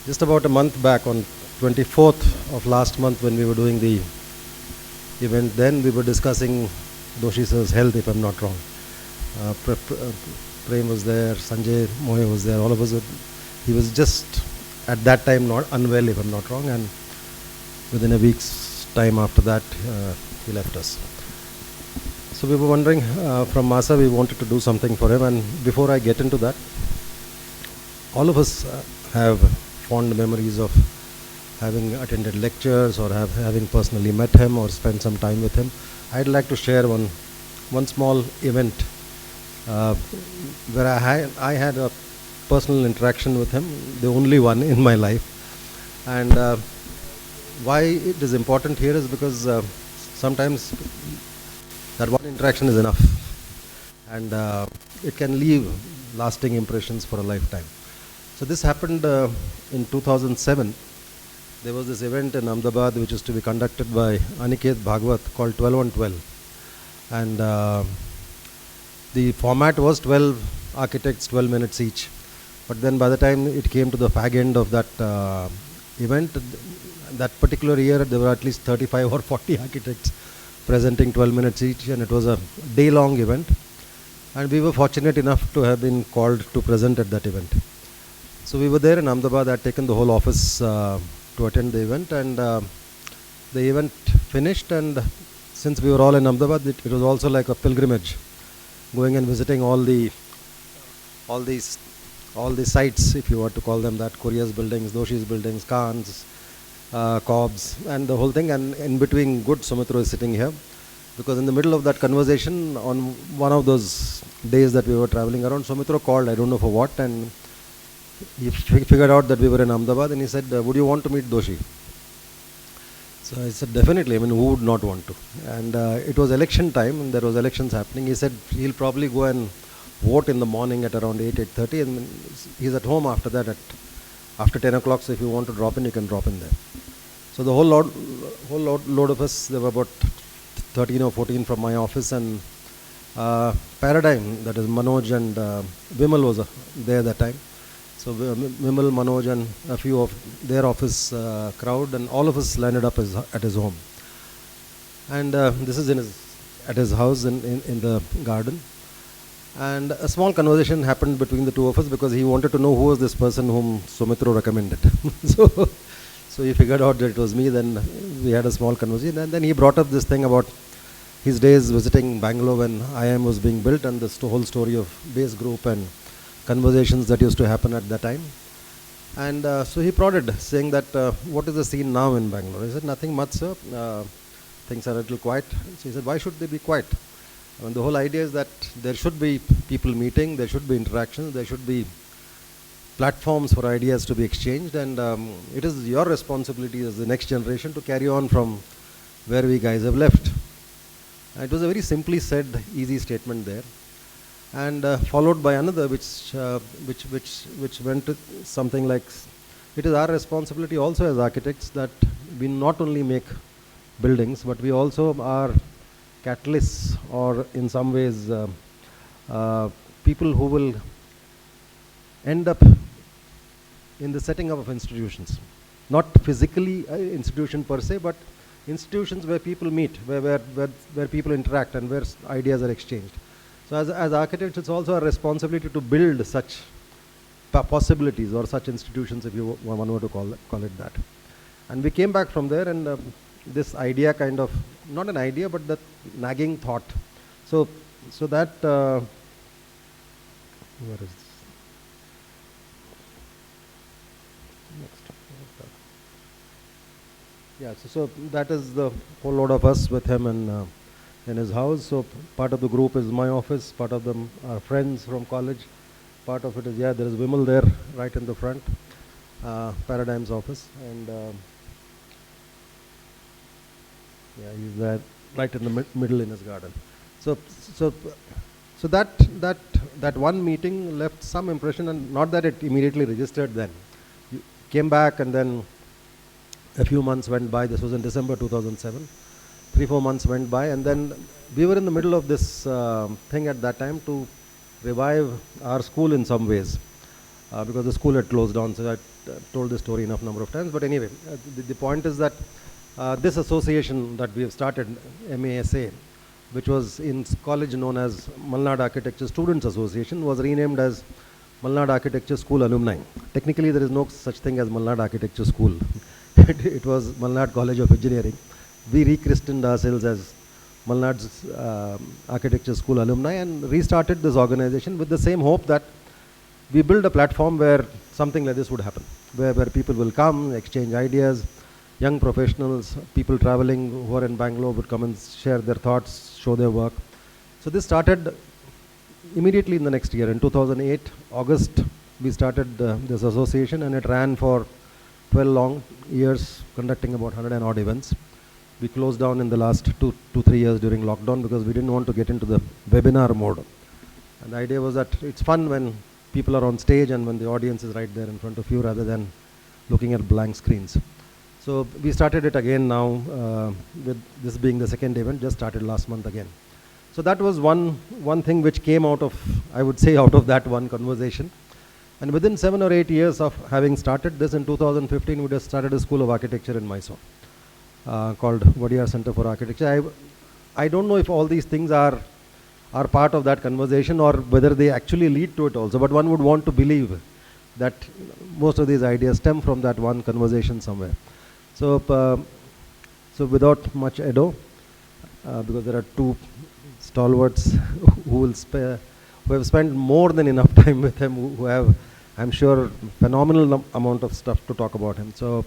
Just about a month back, on 24th of last month, when we were doing the event, then we were discussing Doshi sir's health, if I'm not wrong. Prem was there, Sanjay Moy was there, all of us. He was just at that time not unwell, if I'm not wrong, and within a week's time after that, he left us. So we were wondering, from MASA, we wanted to do something for him. And before I get into that, all of us have fond memories of having attended lectures or having personally met him or spent some time with him. I'd like to share one small event where I had a personal interaction with him, the only one in my life. And why it is important here is because sometimes that one interaction is enough, and it can leave lasting impressions for a lifetime. So this happened in 2007. There was this event in Ahmedabad which is to be conducted by Aniket Bhagwat called 12 on 12. And the format was 12 architects, 12 minutes each. But then by the time it came to the fag end of that event, that particular year there were at least 35 or 40 architects presenting 12 minutes each, and it was a day-long event. And we were fortunate enough to have been called to present at that event. So we were there in Ahmedabad. I had taken the whole office to attend the event, and the event finished, and since we were all in Ahmedabad, it was also like a pilgrimage, going and visiting all these sites, if you were to call them that: Korea's buildings, Doshi's buildings, Khan's, Cobb's, and the whole thing. And in between, good Sumitro is sitting here, because in the middle of that conversation, on one of those days that we were traveling around, Sumitro called, I don't know for what, and he figured out that we were in Ahmedabad, and he said, would you want to meet Doshi? So I said, definitely. I mean, who would not want to? And it was election time, and there was elections happening. He said he'll probably go and vote in the morning at around 8:30, and he's at home after that after 10 o'clock. So if you want to drop in, you can drop in there. So the whole load of us, there were about 13 or 14 from my office, and Paradigm, that is Manoj and Vimal was there that time. So Vimal, Manoj, and a few of their office crowd, and all of us landed up at his home. And this is at his house in the garden. And a small conversation happened between the two of us, because he wanted to know who was this person whom Sumitro recommended. So he figured out that it was me. Then we had a small conversation, and then he brought up this thing about his days visiting Bangalore when IIM was being built, and the whole story of base group and conversations that used to happen at that time. And so he prodded, saying that, what is the scene now in Bangalore? I said, nothing much, sir. Things are a little quiet. So he said, why should they be quiet? I mean, the whole idea is that there should be people meeting, there should be interactions, there should be platforms for ideas to be exchanged, and it is your responsibility as the next generation to carry on from where we guys have left. It was a very simply said, easy statement there, and followed by another which went to something like, it is our responsibility also as architects that we not only make buildings, but we also are catalysts, or in some ways people who will end up in the setting up of institutions. Not physically institution per se, but institutions where people meet, where people interact, and where ideas are exchanged. So as architects, it's also our responsibility to build such possibilities, or such institutions, if you one were to call it that. And we came back from there, and this idea kind of, not an idea, but that nagging thought. So that, where is this? Next. Yeah, so that is the whole load of us with him in his house. So part of the group is my office, part of them are friends from college, part of it is, there is Vimal there right in the front, Paradigm's office, and he's there right in the middle in his garden. So that one meeting left some impression, and not that it immediately registered then. You came back, and then a few months went by. This was in December 2007. 3-4 months went by, and then we were in the middle of this thing at that time to revive our school in some ways. because the school had closed down. So I told this story enough number of times. But anyway, the point is that this association that we have started, MASA, which was in college known as Malnad Architecture Students Association, was renamed as Malnad Architecture School Alumni. Technically, there is no such thing as Malnad Architecture School. It was Malnad College of Engineering. We rechristened ourselves as Malnad's Architecture School Alumni and restarted this organization with the same hope that we build a platform where something like this would happen, where people will come, exchange ideas, young professionals, people traveling who are in Bangalore would come and share their thoughts, show their work. So this started immediately in the next year. In 2008, August, we started this association, and it ran for 12 long years, conducting about 100 and odd events. We closed down in the last 2-3 years during lockdown because we didn't want to get into the webinar mode. And the idea was that it's fun when people are on stage and when the audience is right there in front of you rather than looking at blank screens. So we started it again now, with this being the second event, just started last month again. So that was one thing which came out of, I would say, out of that one conversation. And within 7 or 8 years of having started this, in 2015, we just started a school of architecture in Mysore called Vadiyar Center for Architecture. I don't know if all these things are part of that conversation or whether they actually lead to it also, but one would want to believe that most of these ideas stem from that one conversation somewhere. So, so without much ado, because there are two stalwarts who have spent more than enough time with him, who have, I'm sure, phenomenal amount of stuff to talk about him. So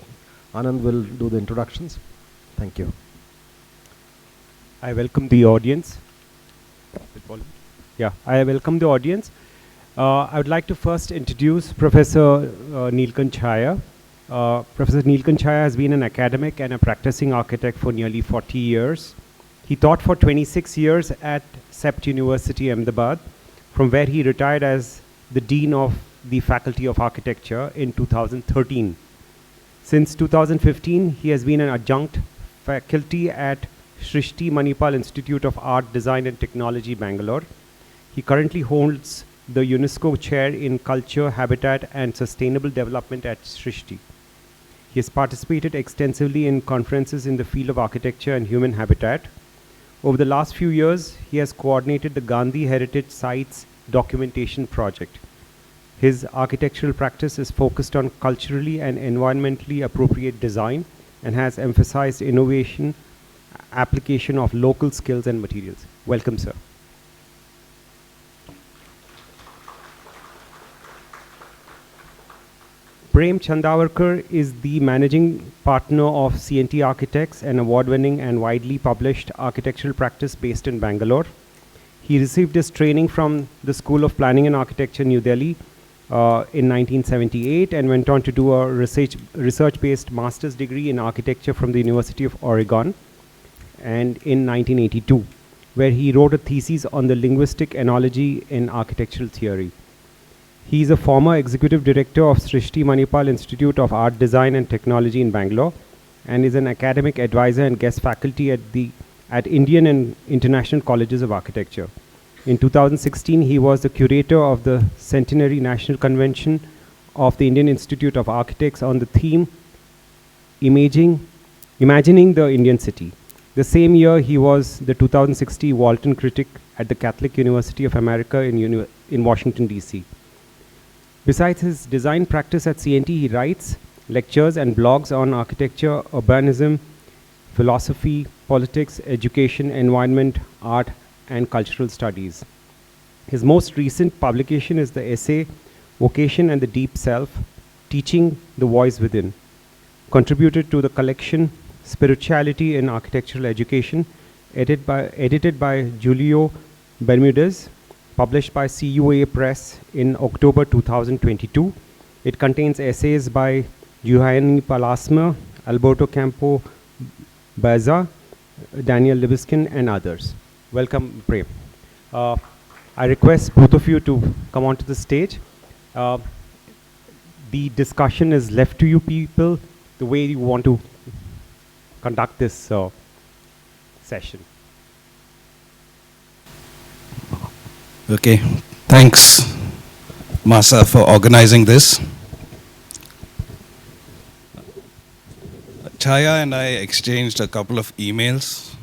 Anand will do the introductions. Thank you. I welcome the audience. Yeah, I welcome the audience. I would like to first introduce Professor Neelkanth Chhaya. Professor Neelkanth Chhaya has been an academic and a practicing architect for nearly 40 years. He taught for 26 years at CEPT University, Ahmedabad, from where he retired as the Dean of the Faculty of Architecture in 2013. Since 2015, he has been an adjunct faculty at Srishti Manipal Institute of Art, Design and Technology, Bangalore. He currently holds the UNESCO Chair in Culture, Habitat and Sustainable Development at Srishti. He has participated extensively in conferences in the field of architecture and human habitat. Over the last few years, he has coordinated the Gandhi Heritage Sites documentation project. His architectural practice is focused on culturally and environmentally appropriate design and has emphasized innovation, application of local skills and materials. Welcome, sir. Prem Chandavarkar is the managing partner of CNT Architects, an award-winning and widely published architectural practice based in Bangalore. He received his training from the School of Planning and Architecture, New Delhi, in 1978, and went on to do a research-based master's degree in architecture from the University of Oregon, and in 1982, where he wrote a thesis on the linguistic analogy in architectural theory. He is a former executive director of Srishti Manipal Institute of Art, Design and Technology in Bangalore, and is an academic advisor and guest faculty at Indian and International Colleges of Architecture. In 2016, he was the curator of the Centenary National Convention of the Indian Institute of Architects on the theme Imagining the Indian City. The same year, he was the 2016 Walton Critic at the Catholic University of America in Washington, D.C. Besides his design practice at CNT, he writes, lectures and blogs on architecture, urbanism, philosophy, politics, education, environment, art, and cultural studies. His most recent publication is the essay, Vocation and the Deep Self, Teaching the Voice Within, contributed to the collection Spirituality in Architectural Education, edited by Julio Bermudez, published by CUA Press in October 2022. It contains essays by Giovanni Palasma, Alberto Campo Baeza, Daniel Libiskin, and others. Welcome, Prem. I request both of you to come onto the stage. The discussion is left to you people, the way you want to conduct this session. Okay, thanks. MASA for organizing this. Chaya and I exchanged a couple of emails,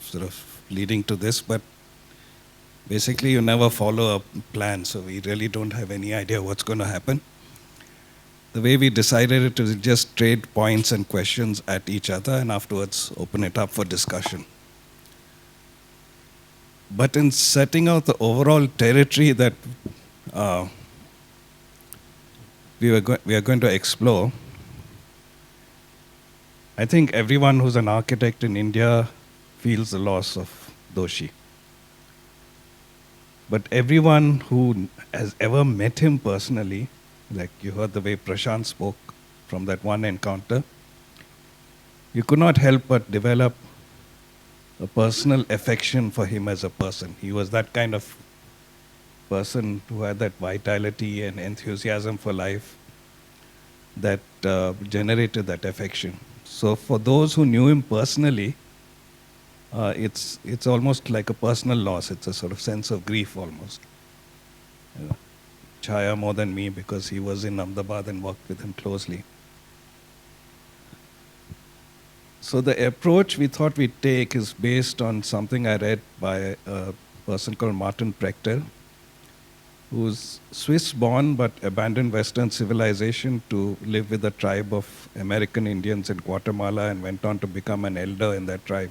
sort of leading to this, but basically you never follow a plan, so we really don't have any idea what's going to happen. The way we decided it was just trade points and questions at each other and afterwards open it up for discussion. But in setting out the overall territory that we are going to explore, I think everyone who's an architect in India feels the loss of Doshi. But everyone who has ever met him personally, like you heard the way Prashant spoke from that one encounter, you could not help but develop a personal affection for him as a person. He was that kind of person who had that vitality and enthusiasm for life that generated that affection. So for those who knew him personally, it's almost like a personal loss. It's a sort of sense of grief almost. Chaya more than me because he was in Ahmedabad and worked with him closely. So the approach we thought we'd take is based on something I read by a person called Martin Prechtel, who's Swiss-born but abandoned Western civilization to live with a tribe of American Indians in Guatemala and went on to become an elder in that tribe.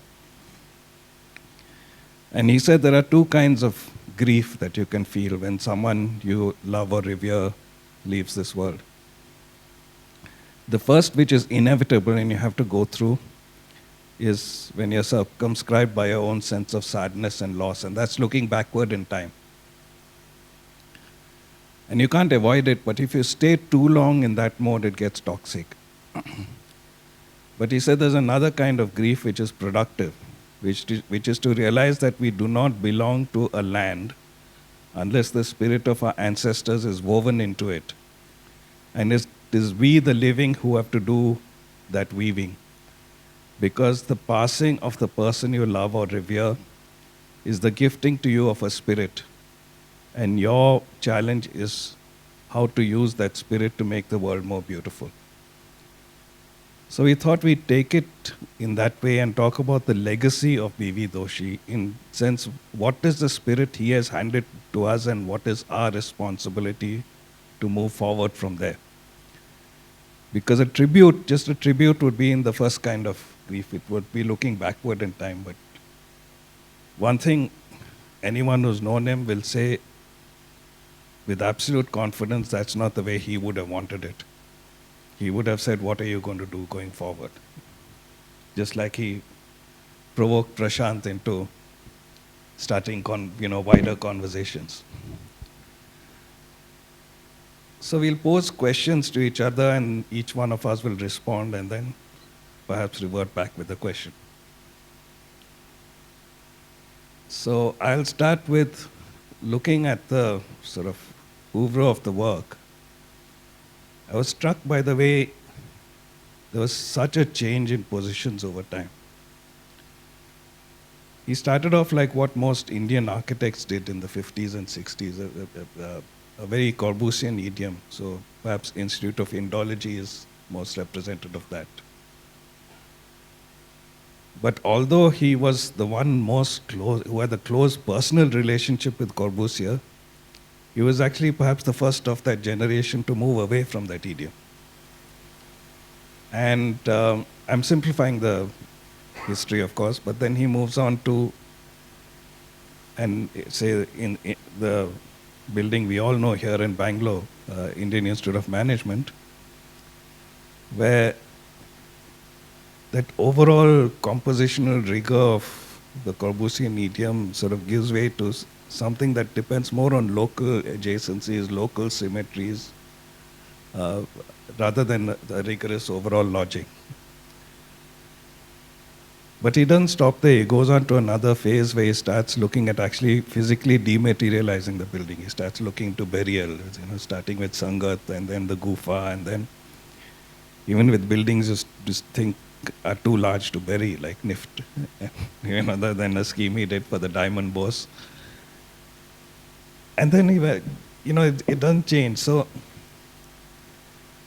And he said there are two kinds of grief that you can feel when someone you love or revere leaves this world. The first, which is inevitable and you have to go through, is when you're circumscribed by your own sense of sadness and loss, and that's looking backward in time. And you can't avoid it, but if you stay too long in that mode, it gets toxic. But he said there's another kind of grief which is productive, which is to realize that we do not belong to a land unless the spirit of our ancestors is woven into it. And it is we, the living, who have to do that weaving. Because the passing of the person you love or revere is the gifting to you of a spirit. And your challenge is how to use that spirit to make the world more beautiful. So we thought we'd take it in that way and talk about the legacy of B.V. Doshi, in sense, what is the spirit he has handed to us and what is our responsibility to move forward from there. Because just a tribute would be in the first kind of grief. It would be looking backward in time. But one thing anyone who's known him will say with absolute confidence, that's not the way he would have wanted it. He would have said, what are you going to do going forward? Just like he provoked Prashant into starting wider conversations. So we'll pose questions to each other and each one of us will respond and then perhaps revert back with a question. So I'll start with looking at the sort of oeuvre of the work. I was struck by the way there was such a change in positions over time. He started off like what most Indian architects did in the 50s and 60s, a very Corbusian idiom. So perhaps Institute of Indology is most representative of that. But although he was the one most close, who had a close personal relationship with Corbusier, he was actually perhaps the first of that generation to move away from that idiom. And I'm simplifying the history, of course, but then he moves on to, and say in the building we all know here in Bangalore, Indian Institute of Management, where that overall compositional rigor of the Corbusian idiom sort of gives way to something that depends more on local adjacencies, local symmetries, rather than the rigorous overall logic. But he doesn't stop there. He goes on to another phase where he starts looking at actually physically dematerializing the building. He starts looking to burial, starting with Sangat and then the Gufa, and then even with buildings just think are too large to bury, like NIFT, other than a scheme he did for the Diamond Boss. And then it doesn't change. So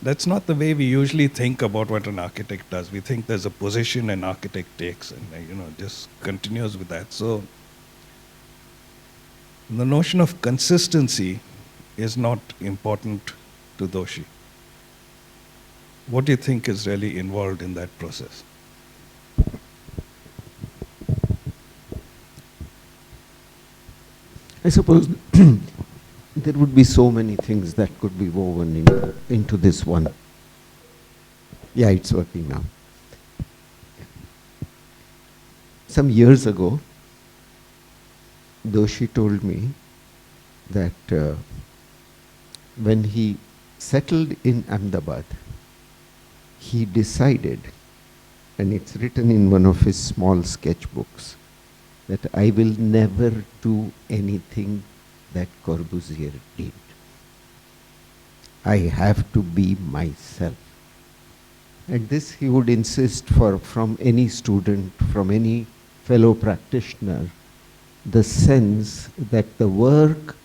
that's not the way we usually think about what an architect does. We think there's a position an architect takes and, just continues with that. So the notion of consistency is not important to Doshi. What do you think is really involved in that process? I suppose there would be so many things that could be woven into this one. Yeah, it's working now. Some years ago, Doshi told me that when he settled in Ahmedabad, he decided, and it's written in one of his small sketchbooks, that I will never do anything that Corbusier did. I have to be myself. And this he would insist from any student, from any fellow practitioner, the sense that the work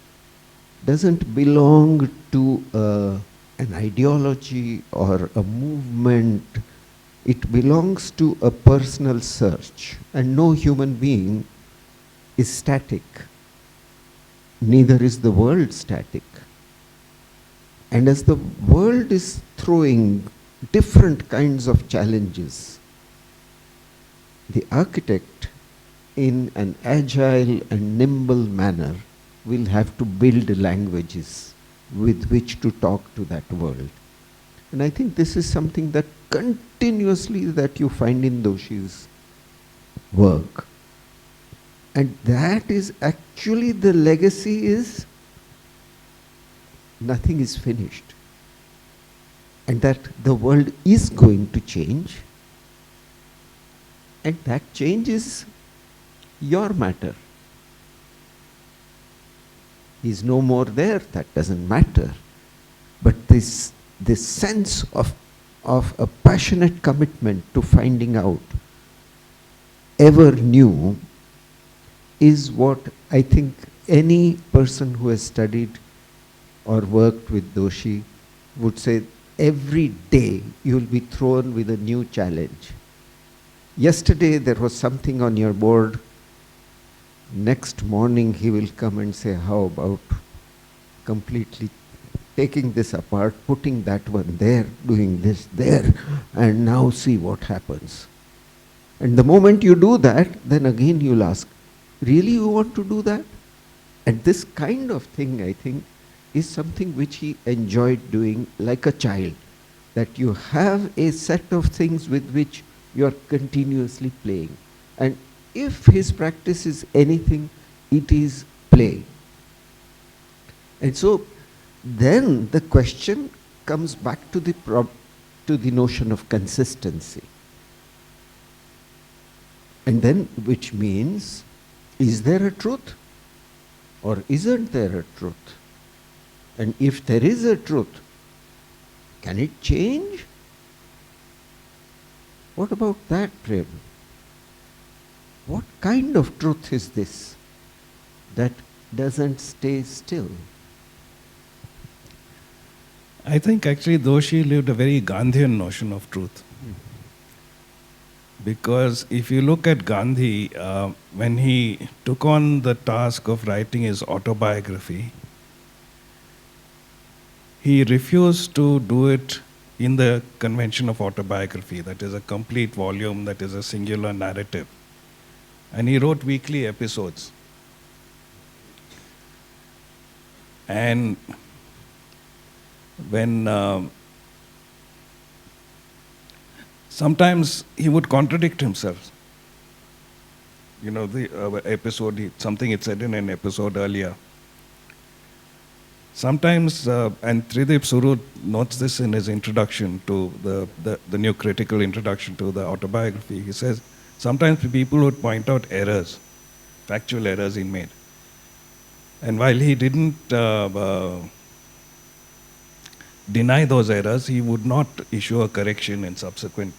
doesn't belong to an ideology or a movement. It belongs to a personal search, and no human being is static. Neither is the world static. And as the world is throwing different kinds of challenges, the architect, in an agile and nimble manner, will have to build languages with which to talk to that world. And I think this is something that continuously that you find in Doshi's work. And that is actually the legacy is nothing is finished. And that the world is going to change. And that change is your matter. He's no more there, that doesn't matter. But this sense of a passionate commitment to finding out ever new is what I think any person who has studied or worked with Doshi would say. Every day you'll be thrown with a new challenge. Yesterday there was something on your board. Next morning he will come and say, how about completely taking this apart, putting that one there, doing this there, and now see what happens. And the moment you do that, then again you'll ask, really you want to do that? And this kind of thing, I think, is something which he enjoyed doing like a child, that you have a set of things with which you are continuously playing. And if his practice is anything, it is play. And so then the question comes back to the notion of consistency. And then, which means, is there a truth or isn't there a truth? And if there is a truth, can it change? What about that, Prem? What kind of truth is this that doesn't stay still? I think actually Doshi lived a very Gandhian notion of truth. Because if you look at Gandhi, when he took on the task of writing his autobiography, he refused to do it in the convention of autobiography, that is a complete volume, that is a singular narrative. And he wrote weekly episodes. And when sometimes he would contradict himself. The episode, something it said in an episode earlier. Sometimes, and Tridip Surud notes this in his introduction to the new critical introduction to the autobiography. He says, sometimes people would point out errors, factual errors he made. And while he didn't deny those errors, he would not issue a correction in subsequent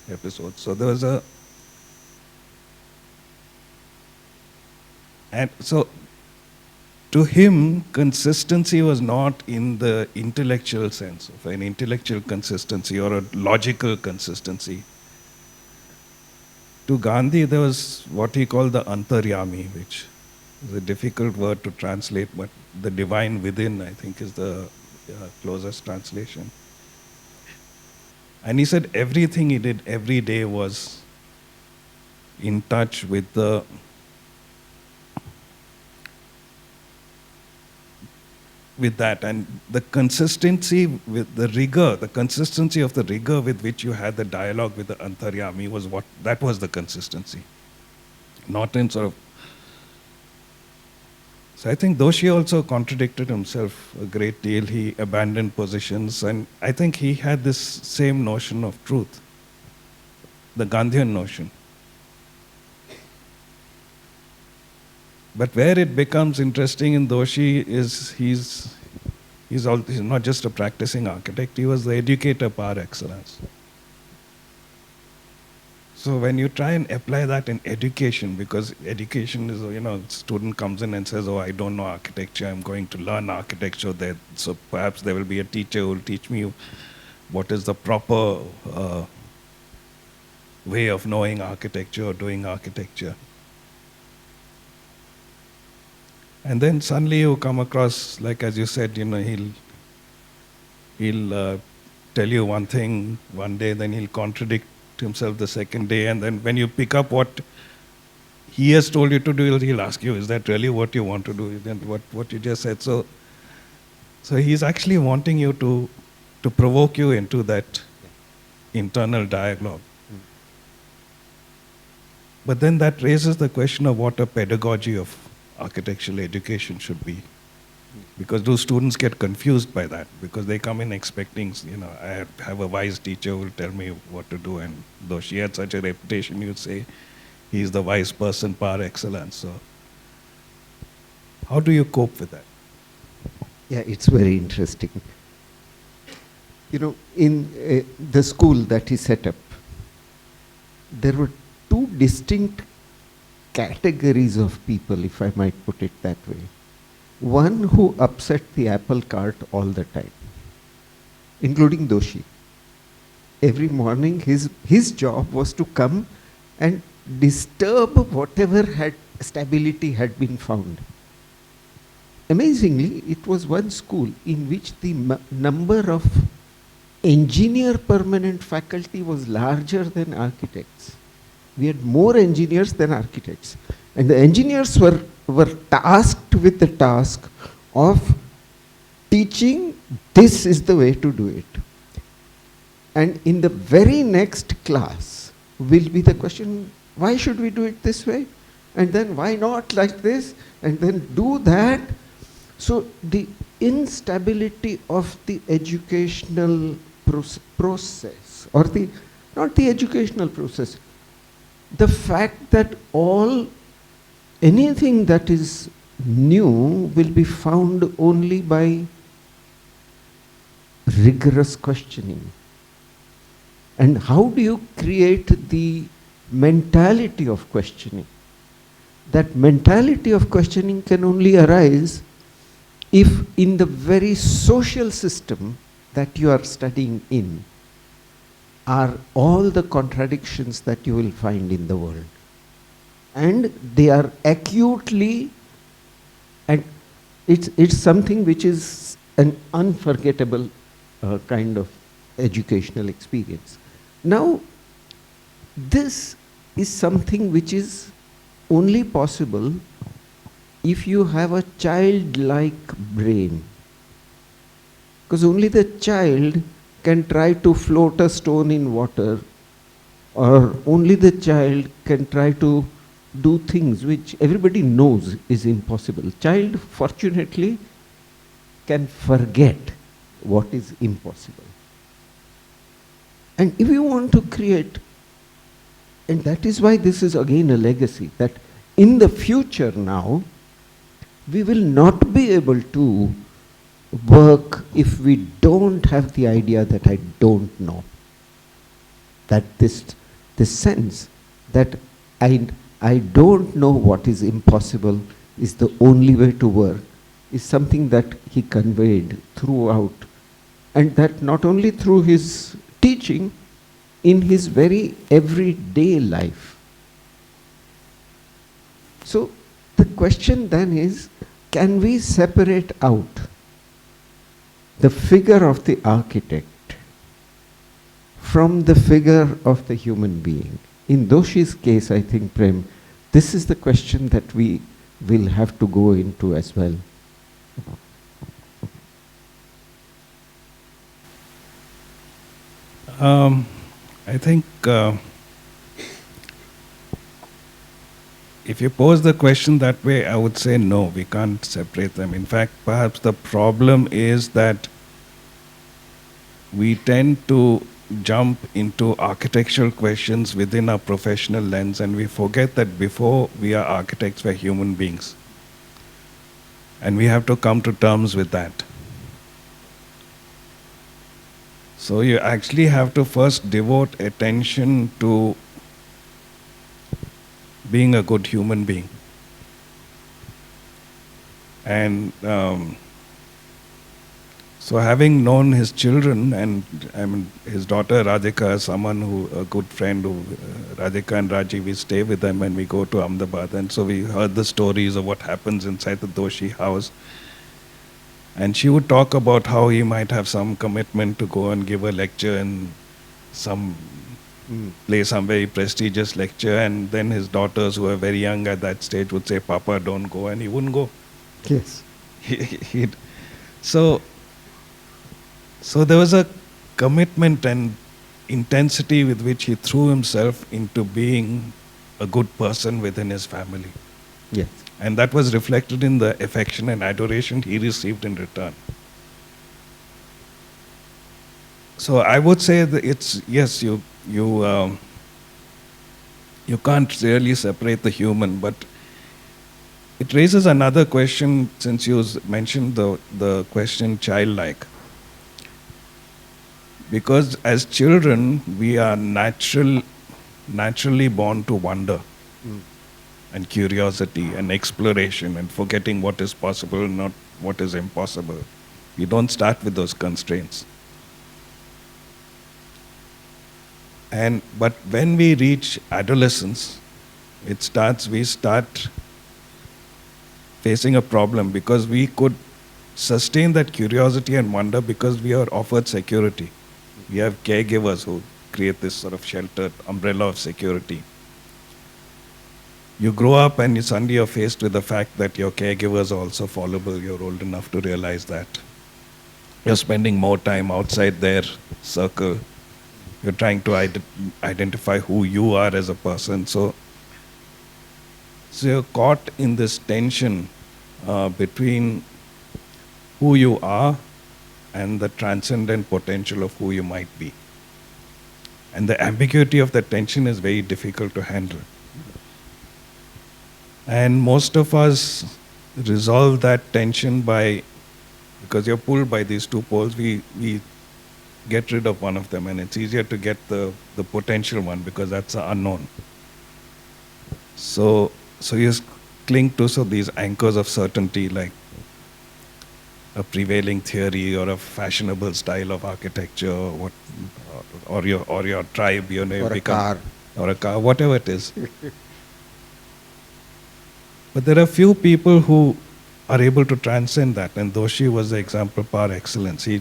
episodes. So there was to him, consistency was not in the intellectual sense of an intellectual consistency or a logical consistency. To Gandhi, there was what he called the antaryami, which is a difficult word to translate, but the divine within, I think, is the closest translation. And he said everything he did every day was in touch with that, and the consistency with the rigor, the consistency of the rigor with which you had the dialogue with the antaryami that was the consistency. Not in sort of. So I think Doshi also contradicted himself a great deal. He abandoned positions, and I think he had this same notion of truth, the Gandhian notion. But where it becomes interesting in Doshi is he's not just a practicing architect, he was the educator par excellence. So when you try and apply that in education, because education is, student comes in and says, oh, I don't know architecture, I'm going to learn architecture there. So perhaps there will be a teacher who will teach me what is the proper way of knowing architecture or doing architecture. And then suddenly you come across, like as you said, he'll tell you one thing one day, then he'll contradict himself the second day, and then when you pick up what he has told you to do, he'll ask you, is that really what you want to do? Then what you just said. So he's actually wanting you to provoke you into that internal dialogue. But then that raises the question of what a pedagogy of architectural education should be. Because those students get confused by that, because they come in expecting, I have a wise teacher who will tell me what to do, and though she had such a reputation, you'd say he's the wise person par excellence. So how do you cope with that? Yeah, it's very interesting. In the school that he set up, there were two distinct categories of people, if I might put it that way. One who upset the apple cart all the time, including Doshi. Every morning his job was to come and disturb whatever stability had been found. Amazingly, it was one school in which the number of engineer permanent faculty was larger than architects. We had more engineers than architects. And the engineers were tasked with the task of teaching this is the way to do it. And in the very next class will be the question, why should we do it this way? And then why not like this? And then do that. So the instability of the educational process, or not the educational process, the fact that anything that is new will be found only by rigorous questioning. And how do you create the mentality of questioning? That mentality of questioning can only arise if in the very social system that you are studying in are all the contradictions that you will find in the world. And they are acutely, and it's something which is an unforgettable kind of educational experience. Now, this is something which is only possible if you have a childlike brain. Because only the child can try to float a stone in water, or only the child can try to do things which everybody knows is impossible. Child, fortunately, can forget what is impossible. And if you want to create, and that is why this is again a legacy, that in the future now, we will not be able to work if we don't have the idea that I don't know. That this sense that I don't know what is impossible is the only way to work, is something that he conveyed throughout, and that not only through his teaching, in his very everyday life. So the question then is, can we separate out the figure of the architect from the figure of the human being? In Doshi's case, I think, Prem, this is the question that we will have to go into as well. I think if you pose the question that way, I would say no, we can't separate them. In fact, perhaps the problem is that we tend to jump into architectural questions within our professional lens, and we forget that before we are architects, we're human beings. And we have to come to terms with that. So you actually have to first devote attention to being a good human being. And so having known his children, and I mean his daughter Radhika, someone who, a good friend who, Radhika and Raji, we stay with them when we go to Ahmedabad, and so we heard the stories of what happens inside the Doshi house. And she would talk about how he might have some commitment to go and give a lecture in some place, some very prestigious lecture, and then his daughters, who were very young at that stage, would say, "Papa, don't go," and he wouldn't go. Yes. So there was a commitment and intensity with which he threw himself into being a good person within his family. Yes. And that was reflected in the affection and adoration he received in return. So I would say that it's, yes, you can't really separate the human, but it raises another question, since you mentioned the question childlike. Because as children, we are naturally born to wonder. And curiosity and exploration and forgetting what is possible, not what is impossible. We don't start with those constraints. But when we reach adolescence, we start facing a problem, because we could sustain that curiosity and wonder because we are offered security. We have caregivers who create this sort of sheltered umbrella of security. You grow up and you suddenly are faced with the fact that your caregivers are also fallible. You're old enough to realize that. You're spending more time outside their circle. You're trying to identify who you are as a person. So you're caught in this tension between who you are and the transcendent potential of who you might be. And the ambiguity of that tension is very difficult to handle. And most of us resolve that tension because you're pulled by these two poles, we get rid of one of them, and it's easier to get the potential one, because that's the unknown. So you cling to these anchors of certainty, like a prevailing theory or a fashionable style of architecture, or your tribe, Or a car. or a car, whatever it is. But there are few people who are able to transcend that, and Doshi was the example par excellence. He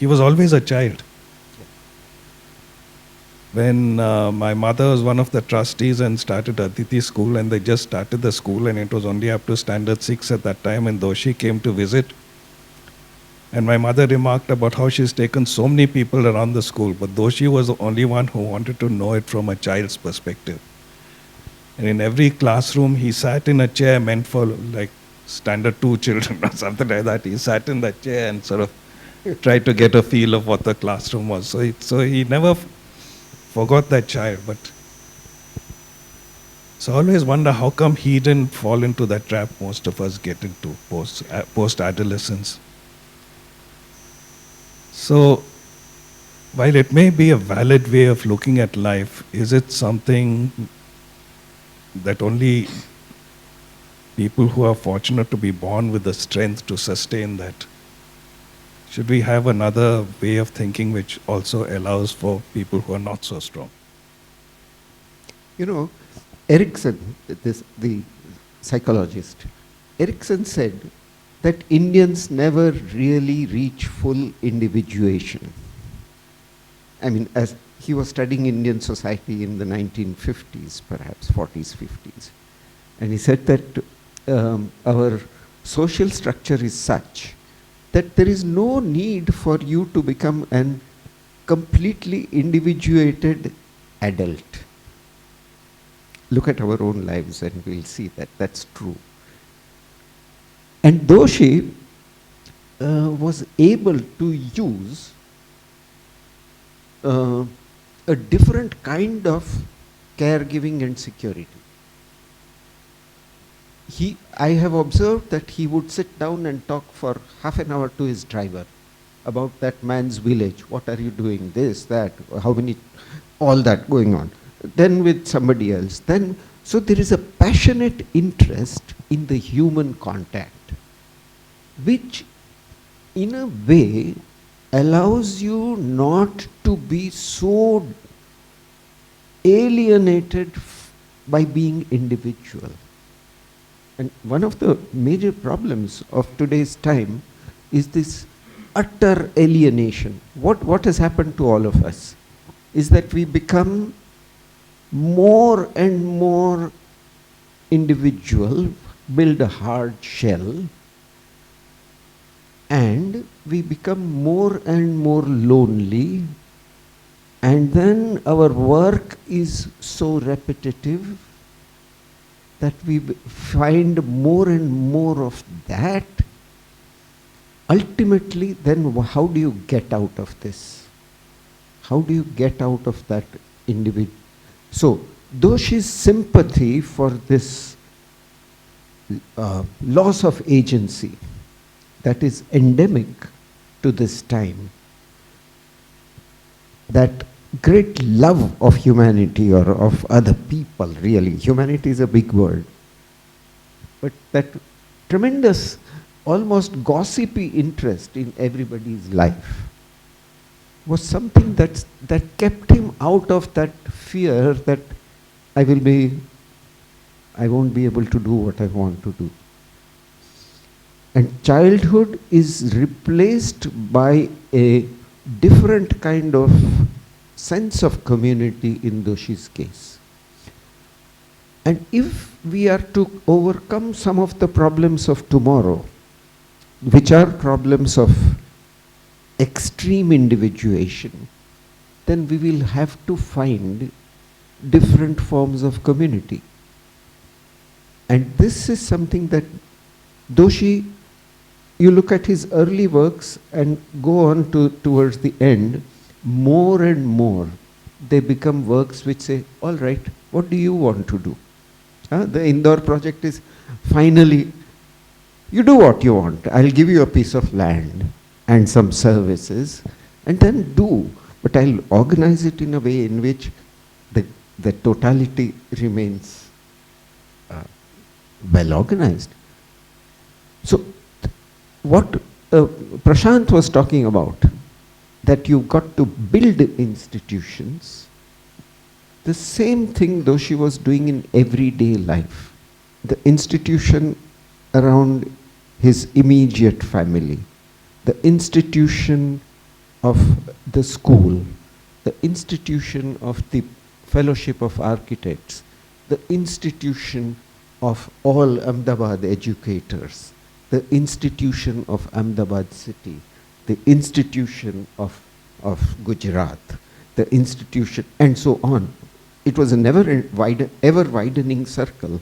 was always a child. When my mother was one of the trustees and started Aditi school, and they just started the school, and it was only up to standard 6 at that time, and Doshi came to visit. And my mother remarked about how she's taken so many people around the school, but Doshi was the only one who wanted to know it from a child's perspective. And in every classroom, he sat in a chair meant for like standard 2 children or something like that. He sat in that chair and sort of tried to get a feel of what the classroom was. So he never forgot that child. But so I always wonder, how come he didn't fall into that trap most of us get into post-adolescence. So while it may be a valid way of looking at life, is it something that only people who are fortunate to be born with the strength to sustain that? Should we have another way of thinking which also allows for people who are not so strong? You know, Erickson, the psychologist, Erickson said that Indians never really reach full individuation. I mean, as he was studying Indian society in the 1950s, perhaps 40s, 50s. And he said that our social structure is such that there is no need for you to become an completely individuated adult. Look at our own lives and we'll see that that's true. And Doshi was able to use a different kind of caregiving and security. I have observed that he would sit down and talk for half an hour to his driver about that man's village. What are you doing? This, that, how many, all that going on. Then with somebody else. So there is a passionate interest in the human contact, which in a way allows you not to be so alienated by being individual. And one of the major problems of today's time is this utter alienation. What has happened to all of us is that we become more and more individual, build a hard shell, and we become more and more lonely, and then our work is so repetitive that we find more and more of that. Ultimately, then how do you get out of this? How do you get out of that individual? So, Doshi's sympathy for this loss of agency that is endemic to this time, that great love of humanity or of other people, really. Humanity is a big word. But that tremendous, almost gossipy interest in everybody's life was something that kept him out of that fear that I won't be able to do what I want to do. And childhood is replaced by a different kind of sense of community in Doshi's case. And if we are to overcome some of the problems of tomorrow, which are problems of extreme individuation, then we will have to find different forms of community. And this is something that Doshi, you look at his early works and go on towards the end, more and more they become works which say, all right, what do you want to do? The Indore project is finally, you do what you want. I'll give you a piece of land and some services, and then do. But I'll organize it in a way in which the totality remains well organized. So what Prashant was talking about, that you've got to build institutions, the same thing Doshi was doing in everyday life. The institution around his immediate family, the institution of the school, the institution of the Fellowship of Architects, the institution of all Ahmedabad educators, the institution of Ahmedabad city, the institution of Gujarat, the institution, and so on. It was a ever widening circle.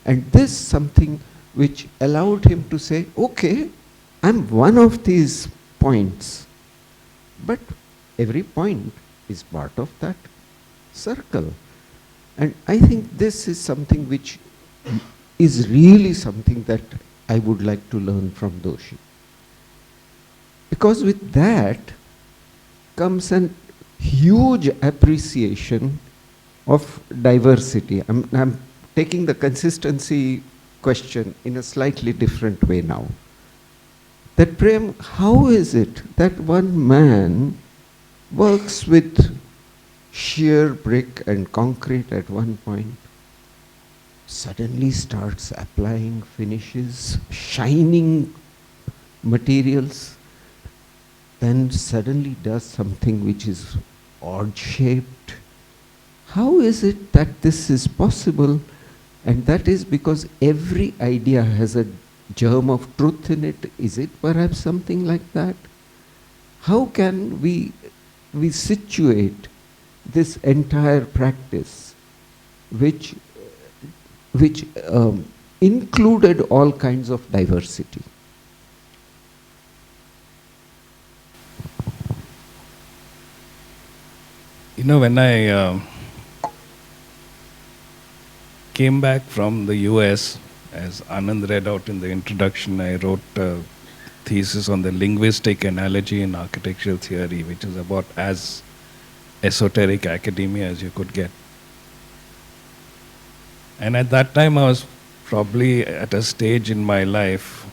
And this something which allowed him to say, okay, I'm one of these points, but every point is part of that circle. And I think this is something which is really something that I would like to learn from Doshi. Because with that comes a huge appreciation of diversity. I'm taking the consistency question in a slightly different way now. That Prem, how is it that one man works with sheer brick and concrete at one point, suddenly starts applying finishes, shining materials, then suddenly does something which is odd-shaped? How is it that this is possible? And that is because every idea has a germ of truth in it. Is it perhaps something like that? How can we situate this entire practice, which included all kinds of diversity? You know, when I came back from the US, as Anand read out in the introduction, I wrote a thesis on the linguistic analogy in architectural theory, which is about as esoteric academia as you could get. And at that time, I was probably at a stage in my life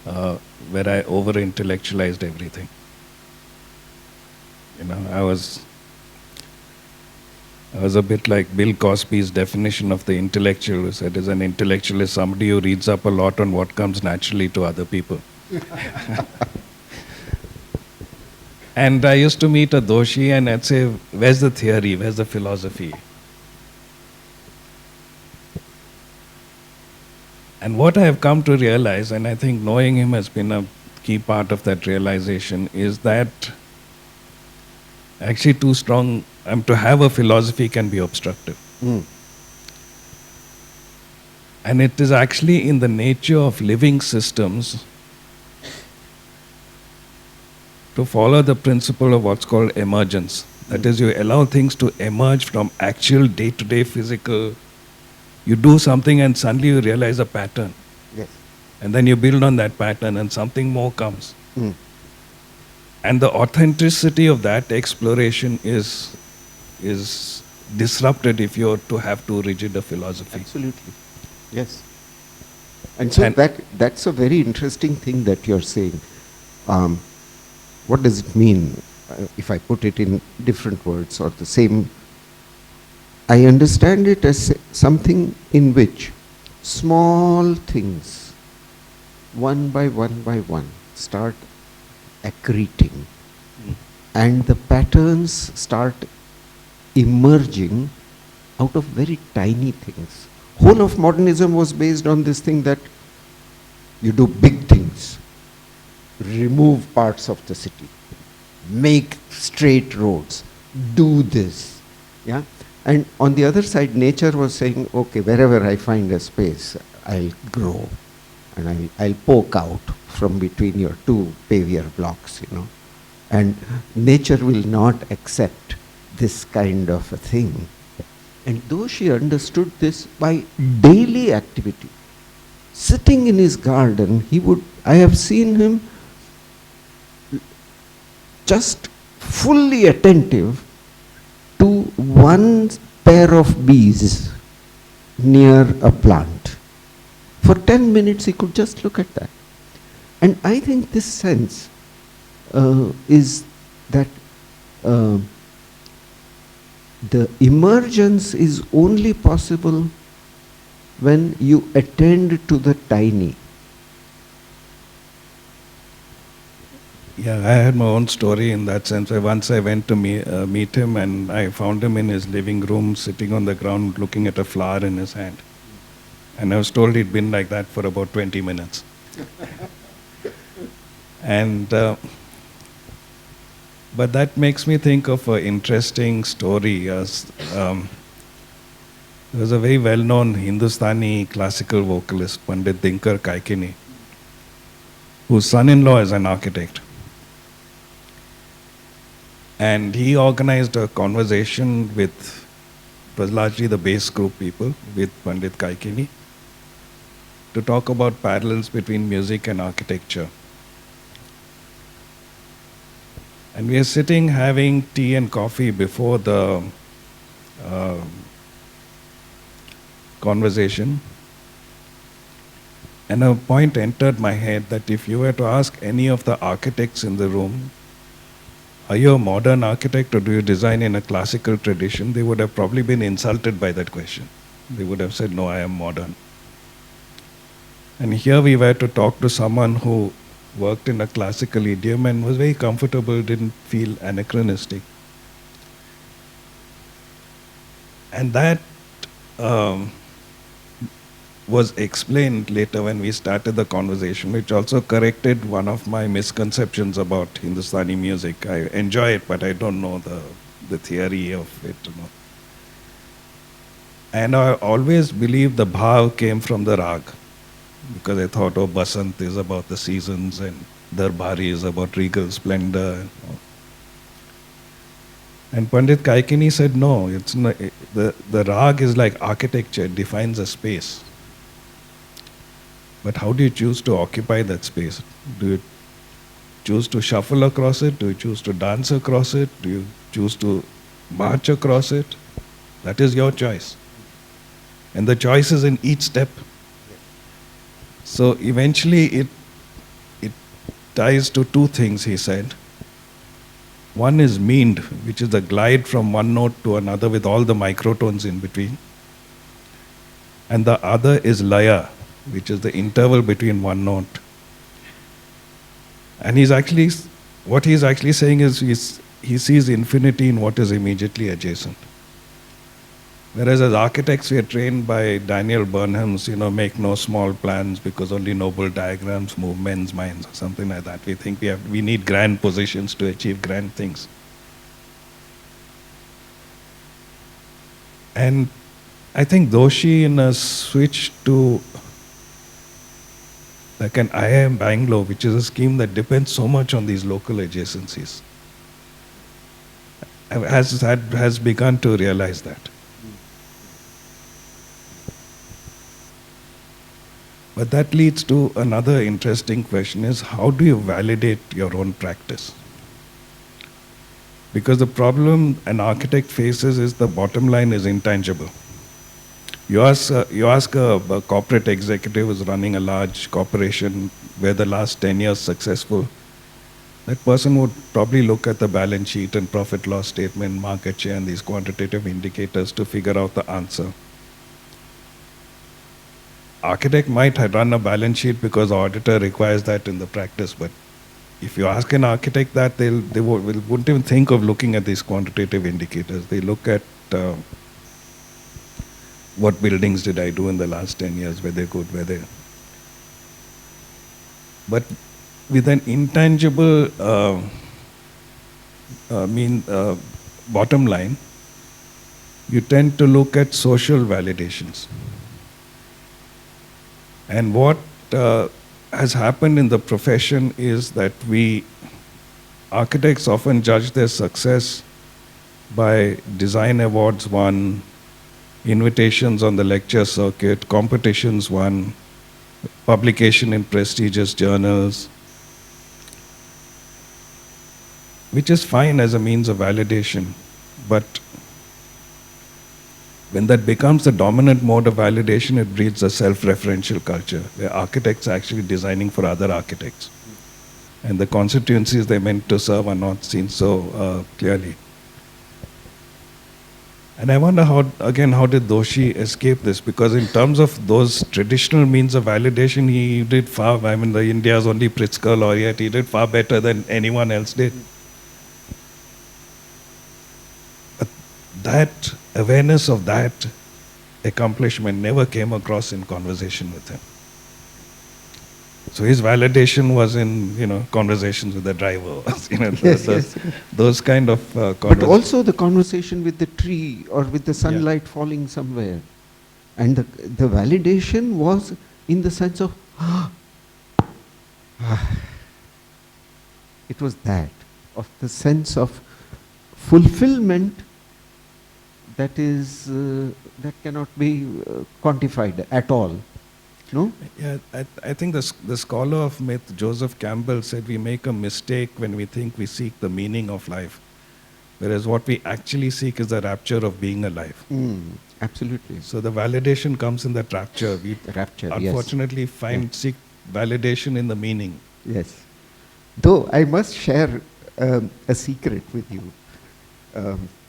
where I over-intellectualized everything. You know, I was a bit like Bill Cosby's definition of the intellectual, who said, as an intellectual is somebody who reads up a lot on what comes naturally to other people. And I used to meet a Doshi and I'd say, where's the theory, where's the philosophy? And what I have come to realize, and I think knowing him has been a key part of that realization, is that actually too strong, to have a philosophy can be obstructive. And it is actually in the nature of living systems to follow the principle of what's called emergence. That is, you allow things to emerge from actual day-to-day physical. You do something and suddenly you realize a pattern. Yes. And then you build on that pattern and something more comes. And the authenticity of that exploration is disrupted if you're to have too rigid a philosophy. Absolutely. Yes. And so that's a very interesting thing that you're saying. What does it mean if I put it in different words or the same? I understand it as something in which small things, one by one, start accreting, and the patterns start emerging out of very tiny things. Whole of modernism was based on this thing that you do big things, remove parts of the city, make straight roads, do this, yeah. And on the other side, nature was saying, okay, wherever I find a space, I'll grow, and I'll poke out from between your two paviour blocks, you know. And nature will not accept this kind of a thing. And Doshi understood this by daily activity. Sitting in his garden, I have seen him just fully attentive to one pair of bees near a plant. For 10 minutes he could just look at that. And I think this sense is that the emergence is only possible when you attend to the tiny. Yeah, I had my own story in that sense. Once I went to meet him and I found him in his living room sitting on the ground looking at a flower in his hand. And I was told he'd been like that for about 20 minutes. And but that makes me think of an interesting story. There was a very well-known Hindustani classical vocalist, Pandit Dinkar Kaikini, whose son-in-law is an architect. And he organized a conversation with, it was largely the base group people, with Pandit Kaikini, to talk about parallels between music and architecture. And we are sitting having tea and coffee before the conversation. And a point entered my head that if you were to ask any of the architects in the room, are you a modern architect or do you design in a classical tradition? They would have probably been insulted by that question. They would have said, no, I am modern. And here we were to talk to someone who worked in a classical idiom and was very comfortable, didn't feel anachronistic. And that was explained later when we started the conversation, which also corrected one of my misconceptions about Hindustani music. I enjoy it, but I don't know the theory of it. And I always believed the bhav came from the rag, because I thought, oh, Basant is about the seasons and Darbari is about regal splendor. And Pandit Kaikini said, no, it's not, the rag is like architecture, it defines a space. But how do you choose to occupy that space? Do you choose to shuffle across it? Do you choose to dance across it? Do you choose to march across it? That is your choice. And the choice is in each step. So eventually it ties to two things, he said. One is meend, which is the glide from one note to another with all the microtones in between. And the other is laya, which is the interval between one note. And what he's actually saying is he sees infinity in what is immediately adjacent. Whereas as architects, we are trained by Daniel Burnham's, make no small plans because only noble diagrams move men's minds, or something like that. We think we need grand positions to achieve grand things. And I think Doshi, in a switch to like an IIM Bangalore, which is a scheme that depends so much on these local adjacencies, has begun to realize that. But that leads to another interesting question, is how do you validate your own practice? Because the problem an architect faces is the bottom line is intangible. You ask a corporate executive who's running a large corporation where the last 10 years successful, that person would probably look at the balance sheet and profit loss statement, market share, and these quantitative indicators to figure out the answer. Architect might run a balance sheet because the auditor requires that in the practice, but if you ask an architect that, they wouldn't even think of looking at these quantitative indicators. They look at what buildings did I do in the last 10 years, were they good, were they... But with an intangible bottom line, you tend to look at social validations. And what has happened in the profession is that architects often judge their success by design awards won, invitations on the lecture circuit, competitions won, publication in prestigious journals, which is fine as a means of validation. But when that becomes the dominant mode of validation, it breeds a self-referential culture, where architects are actually designing for other architects. And the constituencies they're meant to serve are not seen so clearly. And I wonder how did Doshi escape this? Because in terms of those traditional means of validation, he did India's only Pritzker laureate, he did far better than anyone else did. But that awareness of that accomplishment never came across in conversation with him. So his validation was in, conversations with the driver, those kind of conversations. But also the conversation with the tree or with the sunlight falling somewhere. And the validation was in the sense of, it was that, of the sense of fulfillment that cannot be quantified at all. No? Yeah, I think the scholar of myth, Joseph Campbell, said we make a mistake when we think we seek the meaning of life, whereas what we actually seek is the rapture of being alive. Absolutely. So the validation comes in that rapture. We Rapture, unfortunately seek validation in the meaning. Yes. Though I must share a secret with you.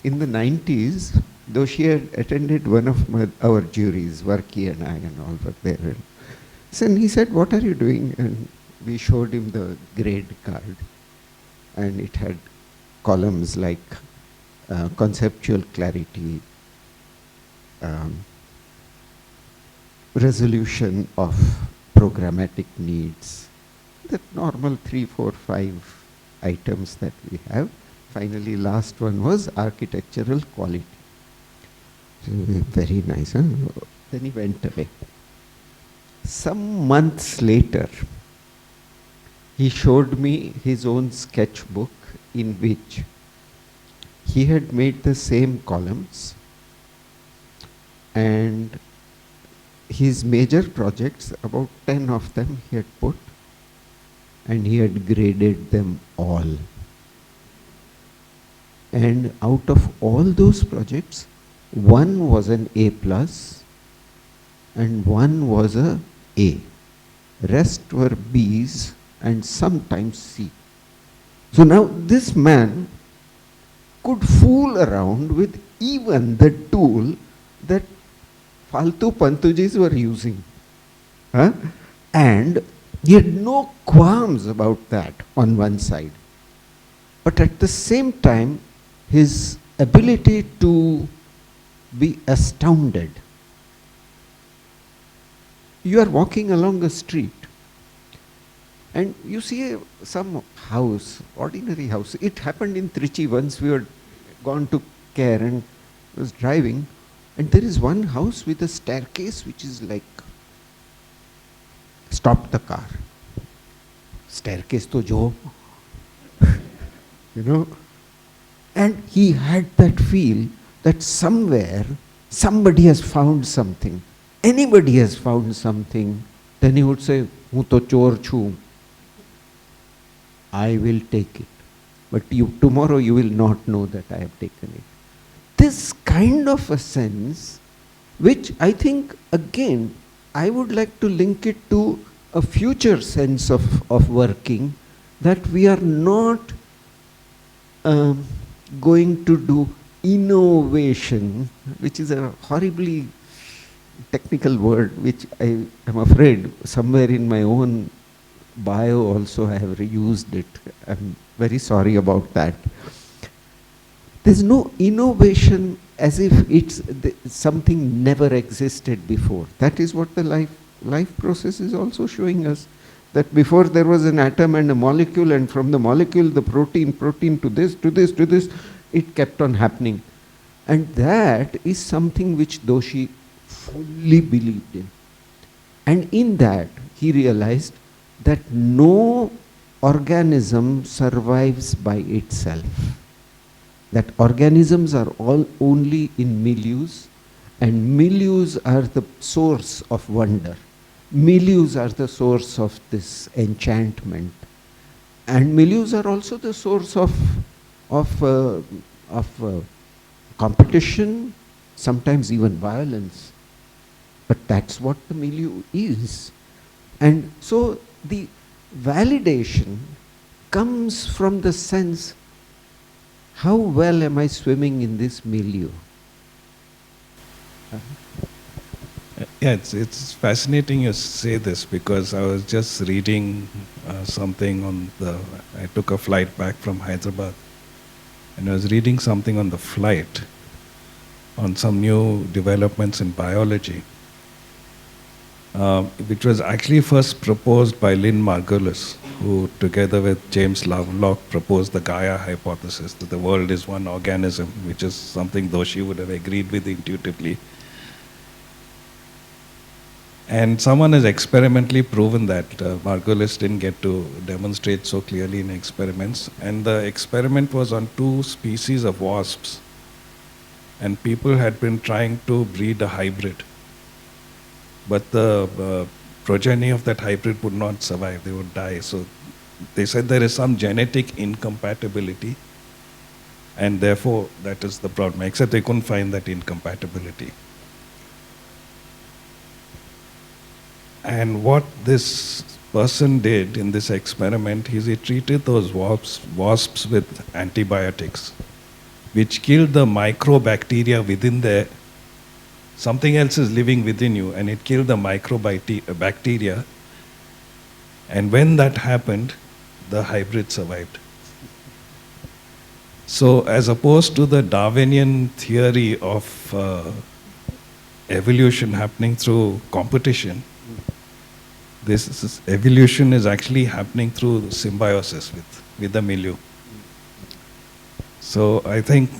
In the 90s, Doshi had attended one of our juries, Varki and I and all were there. And he said, "What are you doing?" And we showed him the grade card. And it had columns like conceptual clarity, resolution of programmatic needs, the normal 3, 4, 5 items that we have. Finally, last one was architectural quality. So, very nice, huh? Then he went away. Some months later, he showed me his own sketchbook in which he had made the same columns, and his major projects, about 10 of them he had put, and he had graded them all. And out of all those projects, one was an A plus and one was a A. Rest were B's and sometimes C. So now this man could fool around with even the tool that Faltu Pantujis were using. Huh? And he had no qualms about that on one side. But at the same time, his ability to be astounded. You are walking along a street and you see some house, ordinary house. It happened in Trichy once. We had gone to Care and was driving, and there is one house with a staircase which is like, stop the car. Staircase to jo. You know. And he had that feel that somewhere somebody has found something. Anybody has found something. Then he would say, "Hu to chor chu. I will take it. But tomorrow you will not know that I have taken it." This kind of a sense, which I think, again, I would like to link it to a future sense of working, that we are not going to do innovation, which is a horribly technical word, which I am afraid somewhere in my own bio also I have reused it. I'm very sorry about that. There's no innovation as if it's something never existed before. That is what the life process is also showing us. That before there was an atom and a molecule, and from the molecule the protein to this, it kept on happening. And that is something which Doshi fully believed in. And in that he realized that no organism survives by itself. That organisms are all only in milieus, and milieus are the source of wonder. Milieus are the source of this enchantment. And milieus are also the source of competition, sometimes even violence. But that's what the milieu is. And so the validation comes from the sense, how well am I swimming in this milieu? Yeah, it's fascinating you say this, because I was just reading something on I took a flight back from Hyderabad, and I was reading something on the flight on some new developments in biology, which was actually first proposed by Lynn Margulis, who together with James Lovelock proposed the Gaia hypothesis, that the world is one organism, which is something Doshi would have agreed with intuitively. And someone has experimentally proven that. Margulis didn't get to demonstrate so clearly in experiments. And the experiment was on 2 species of wasps. And people had been trying to breed a hybrid. But the progeny of that hybrid would not survive, they would die. So they said there is some genetic incompatibility, and therefore that is the problem, except they couldn't find that incompatibility. And what this person did in this experiment is he treated those wasps with antibiotics, which killed the microbacteria within there. Something else is living within you, and it killed the microbacteria. And when that happened, the hybrid survived. So, as opposed to the Darwinian theory of evolution happening through competition, this evolution is actually happening through symbiosis with the milieu. So I think,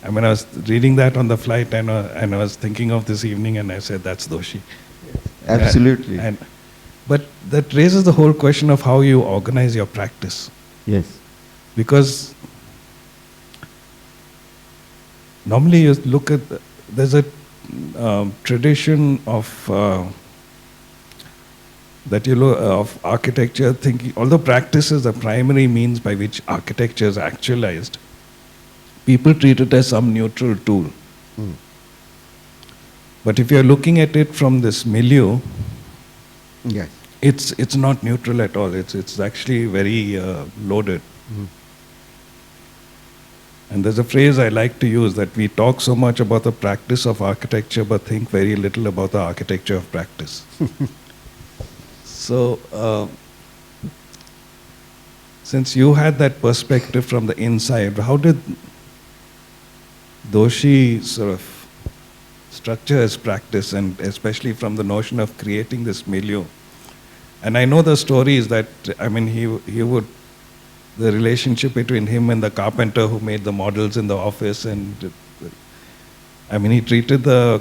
I mean, I was reading that on the flight, and I was thinking of this evening, and I said, that's Doshi. Absolutely. But that raises the whole question of how you organize your practice. Yes. Because normally you look at, there's a tradition of of architecture thinking, although practice is the primary means by which architecture is actualized, people treat it as some neutral tool. But if you're looking at it from this milieu, Yes. it's not neutral at all. It's actually very loaded. And there's a phrase I like to use, that we talk so much about the practice of architecture but think very little about the architecture of practice. So, since you had that perspective from the inside, how did Doshi sort of structure his practice, and especially from the notion of creating this milieu? And I know the stories that, I mean, he would, the relationship between him and the carpenter who made the models in the office, and I mean, he treated the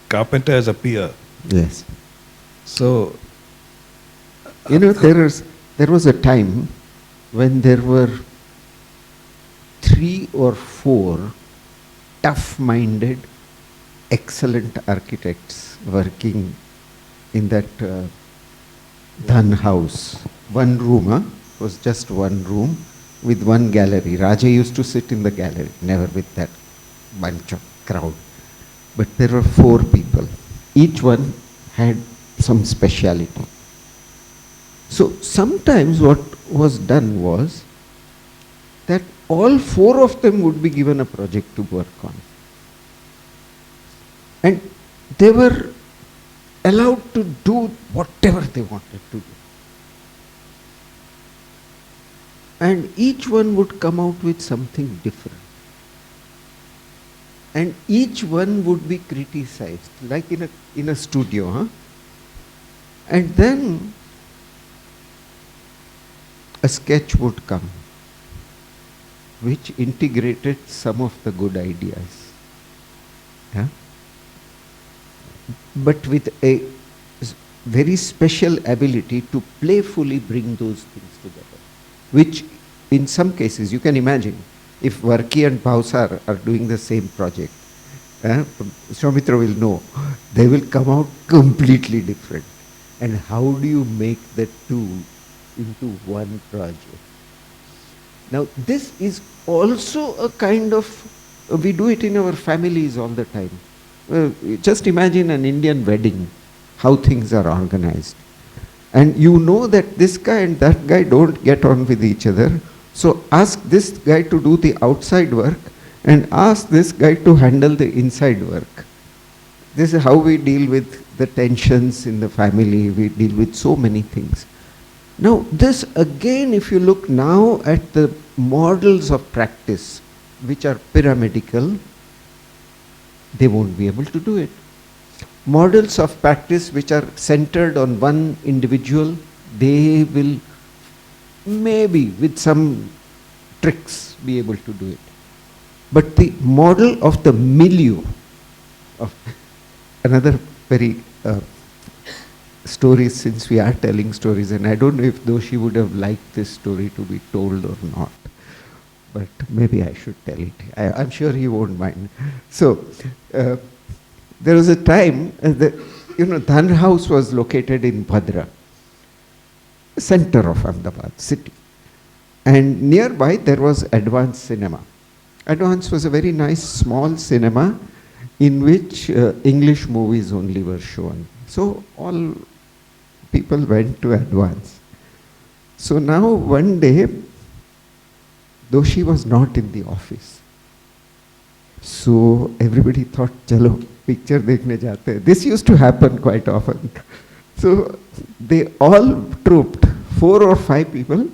carpenter as a peer. Yes. So, You know, there was a time when there were 3 or 4 tough-minded, excellent architects working in that Dhan house. One room, it was just one room with one gallery. Raja used to sit in the gallery, never with that bunch of crowd. But there were 4 people. Each one had some speciality. So sometimes what was done was that all 4 of them would be given a project to work on. And they were allowed to do whatever they wanted to do. And each one would come out with something different. And each one would be criticized, like in a studio. And then a sketch would come, which integrated some of the good ideas. Yeah? But with a very special ability to playfully bring those things together, which in some cases, you can imagine, if Varki and Bhausar are doing the same project, Soumitra will know, they will come out completely different. And how do you make the two into one project? Now, this is also a kind of, we do it in our families all the time. Just imagine an Indian wedding, how things are organized. And you know that this guy and that guy don't get on with each other. So ask this guy to do the outside work and ask this guy to handle the inside work. This is how we deal with the tensions in the family. We deal with so many things. Now, this again, if you look now at the models of practice, which are pyramidal, they won't be able to do it. Models of practice which are centered on one individual, they will maybe with some tricks be able to do it. But the model of the milieu, of another very stories, since we are telling stories, and I don't know if Doshi would have liked this story to be told or not, but maybe I should tell it. I'm sure he won't mind. So, there was a time, Dhan house was located in Bhadra, center of Ahmedabad city. And nearby there was Advance Cinema. Advance was a very nice small cinema in which English movies only were shown. So all people went to advance. So now one day, Doshi was not in the office. So everybody thought, chalo, picture dekhne jate hain. This used to happen quite often. So they all trooped, 4 or 5 people,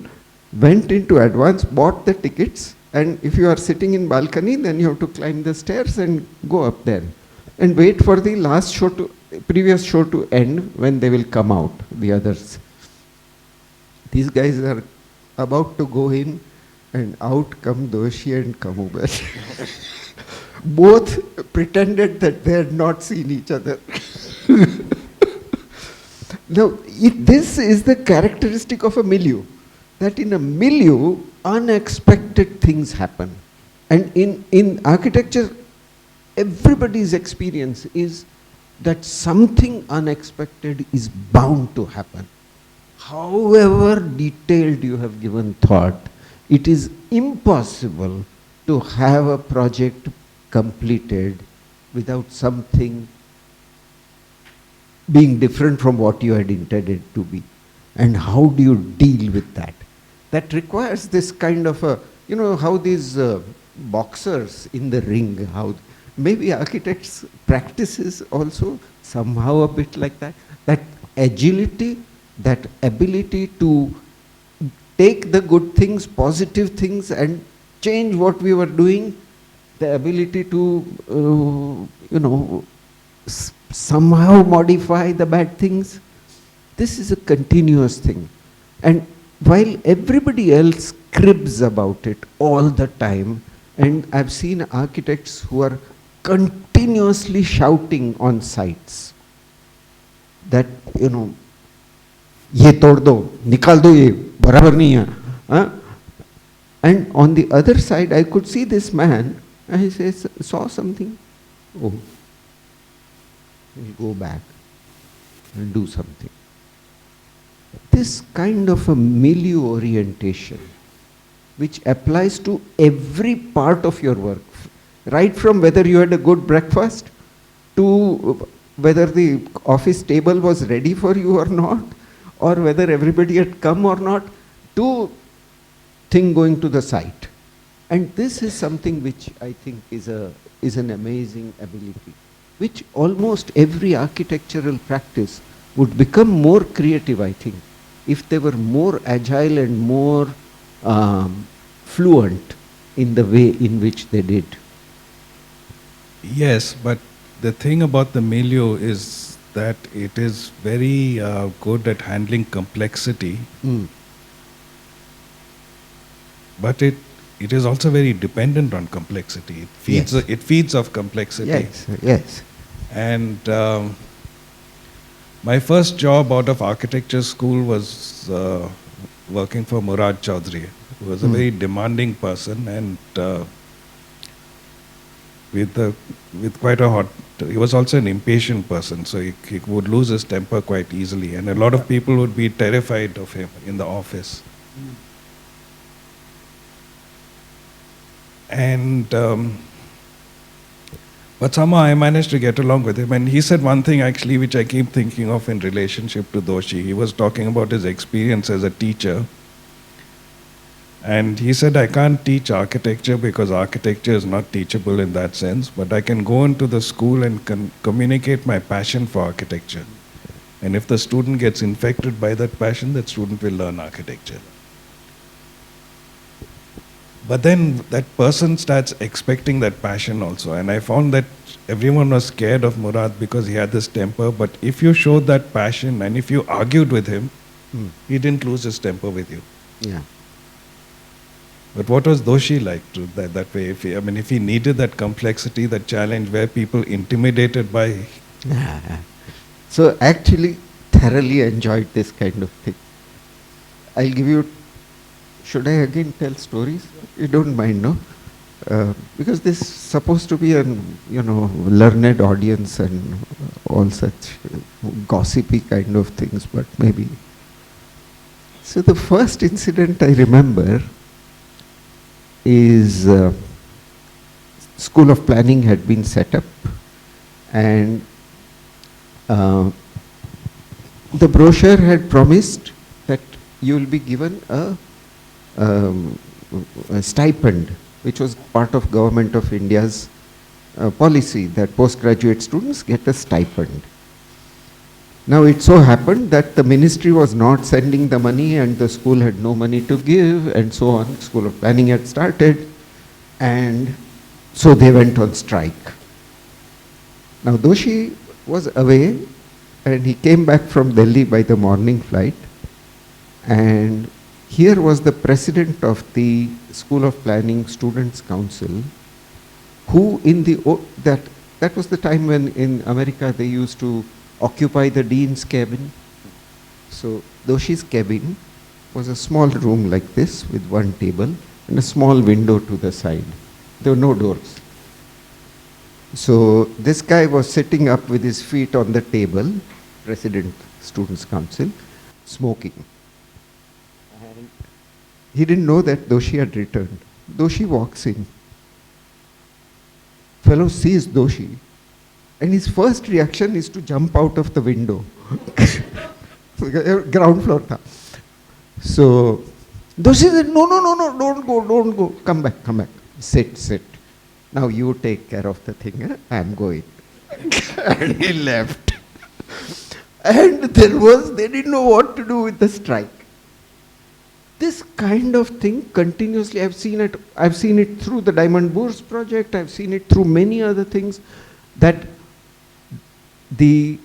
went into advance, bought the tickets, and if you are sitting in balcony, then you have to climb the stairs and go up there and wait for the last show previous show to end when they will come out, the others. These guys are about to go in, and out come Doshi and Kamubel. Both pretended that they had not seen each other. Now, this is the characteristic of a milieu, that in a milieu, unexpected things happen. And in architecture, everybody's experience is that something unexpected is bound to happen. However detailed you have given thought, it is impossible to have a project completed without something being different from what you had intended to be. And how do you deal with that? That requires this kind of a, you know, how these boxers in the ring, how maybe architects practices also somehow a bit like that. That agility, that ability to take the good things, positive things, and change what we were doing, the ability to, somehow modify the bad things. This is a continuous thing. And while everybody else cribs about it all the time, and I've seen architects who are continuously shouting on sites that, ye tod do, nikal do ye, barabar nahi hai. And on the other side, I could see this man, and he says, saw something. Oh, he'll go back and do something. This kind of a milieu orientation, which applies to every part of your work, right from whether you had a good breakfast, to whether the office table was ready for you or not, or whether everybody had come or not, to thing going to the site. And this is something which I think is an amazing ability, which almost every architectural practice would become more creative, I think, if they were more agile and more fluent in the way in which they did. Yes, but the thing about the milieu is that it is very good at handling complexity, but it is also very dependent on complexity. It feeds off complexity. Yes, yes. And my first job out of architecture school was working for Murad Chaudhry, who was a very demanding person, and with quite a hot. He was also an impatient person, so he would lose his temper quite easily, and a lot of people would be terrified of him in the office. And but somehow I managed to get along with him. And he said one thing actually which I keep thinking of in relationship to Doshi. He was talking about his experience as a teacher. And he said, I can't teach architecture because architecture is not teachable in that sense, but I can go into the school and communicate my passion for architecture. And if the student gets infected by that passion, that student will learn architecture. But then that person starts expecting that passion also. And I found that everyone was scared of Murad because he had this temper. But if you showed that passion and if you argued with him, he didn't lose his temper with you. Yeah. But what was Doshi like to that way? If he needed that complexity, that challenge where people intimidated by... So actually thoroughly enjoyed this kind of thing. I'll give you... Should I again tell stories? You don't mind, no? Because this is supposed to be a learned audience and all such gossipy kind of things, but maybe. So the first incident I remember is School of Planning had been set up, And uh, the brochure had promised that you will be given a stipend, which was part of Government of India's policy that postgraduate students get a stipend. Now it so happened that the ministry was not sending the money and the school had no money to give and so on. School of Planning had started, and so they went on strike. Now Doshi was away and he came back from Delhi by the morning flight, and here was the president of the School of Planning Students' Council, who in the, that was the time when in America they used to occupy the dean's cabin. So Doshi's cabin was a small room like this with one table and a small window to the side. There were no doors. So this guy was sitting up with his feet on the table, President Students' Council, smoking. And he didn't know that Doshi had returned. Doshi walks in. Fellow sees Doshi, and his first reaction is to jump out of the window. Ground floor tha. So Doshi said, no, don't go, come back, sit. Now you take care of the thing, I'm going. And he left. And they didn't know what to do with the strike. This kind of thing continuously, I've seen it through the Diamond Bourse project, I've seen it through many other things, that the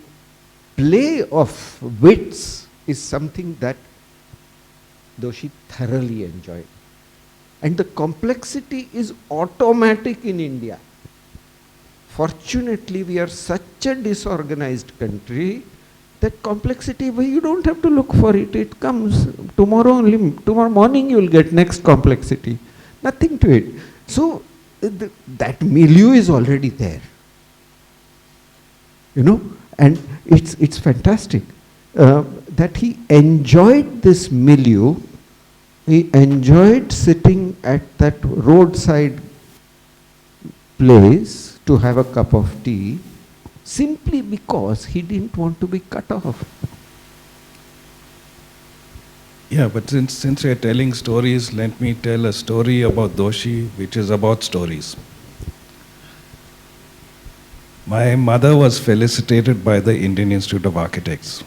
play of wits is something that Doshi thoroughly enjoyed. And the complexity is automatic in India. Fortunately, we are such a disorganized country that complexity, well, you don't have to look for it. It comes tomorrow morning you will get next complexity. Nothing to it. So that milieu is already there. You know, and it's fantastic that he enjoyed this milieu. He enjoyed sitting at that roadside place to have a cup of tea, simply because he didn't want to be cut off. Yeah, but since we are telling stories, let me tell a story about Doshi, which is about stories. My mother was felicitated by the Indian Institute of Architects,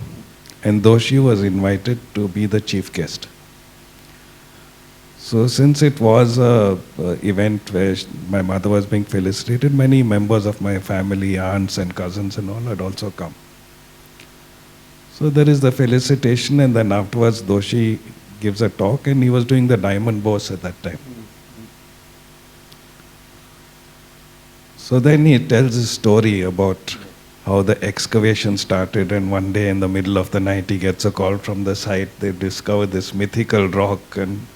and Doshi was invited to be the chief guest. So since it was an event where my mother was being felicitated, many members of my family, aunts and cousins and all had also come. So there is the felicitation, and then afterwards Doshi gives a talk, and he was doing the Diamond Bourse at that time. So then he tells his story about how the excavation started, and one day in the middle of the night he gets a call from the site. They discover this mythical rock, and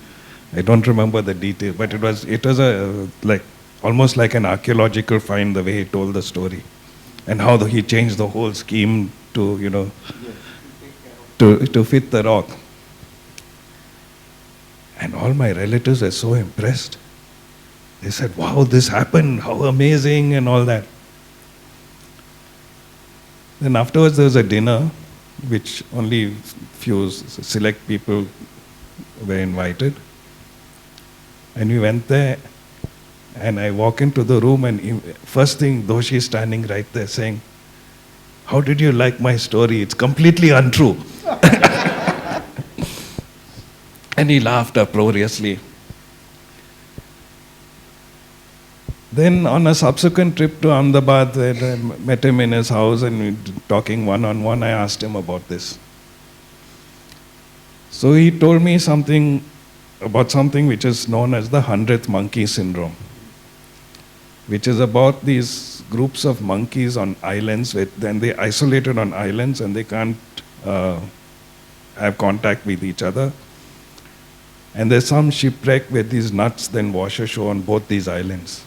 I don't remember the detail, but it was a almost like an archaeological find, the way he told the story, and how he changed the whole scheme to to fit the rock. And all my relatives are so impressed. They said, "Wow, this happened! How amazing!" and all that. Then afterwards there was a dinner, which only few select people were invited. And we went there, and I walk into the room, and first thing, Doshi is standing right there saying, "How did you like my story? It's completely untrue." And he laughed uproariously. Then on a subsequent trip to Ahmedabad, I met him in his house, and we were talking one-on-one. I asked him about this. So he told me something which is known as the 100th monkey syndrome, which is about these groups of monkeys on islands, then they isolated on islands and they can't have contact with each other. And there's some shipwreck where these nuts then wash ashore on both these islands.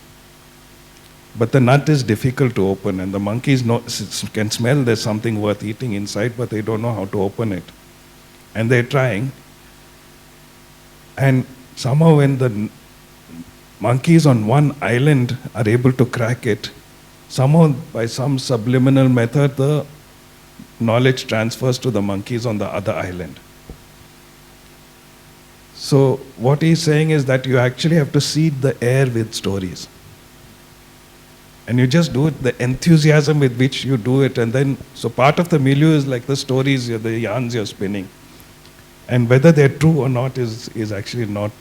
But the nut is difficult to open, and the monkeys can smell there's something worth eating inside, but they don't know how to open it. And they're trying. And somehow when the monkeys on one island are able to crack it, somehow by some subliminal method, the knowledge transfers to the monkeys on the other island. So what he's saying is that you actually have to seed the air with stories. And you just do it, the enthusiasm with which you do it, and then, so part of the milieu is like the stories, the yarns you're spinning. And whether they're true or not is actually not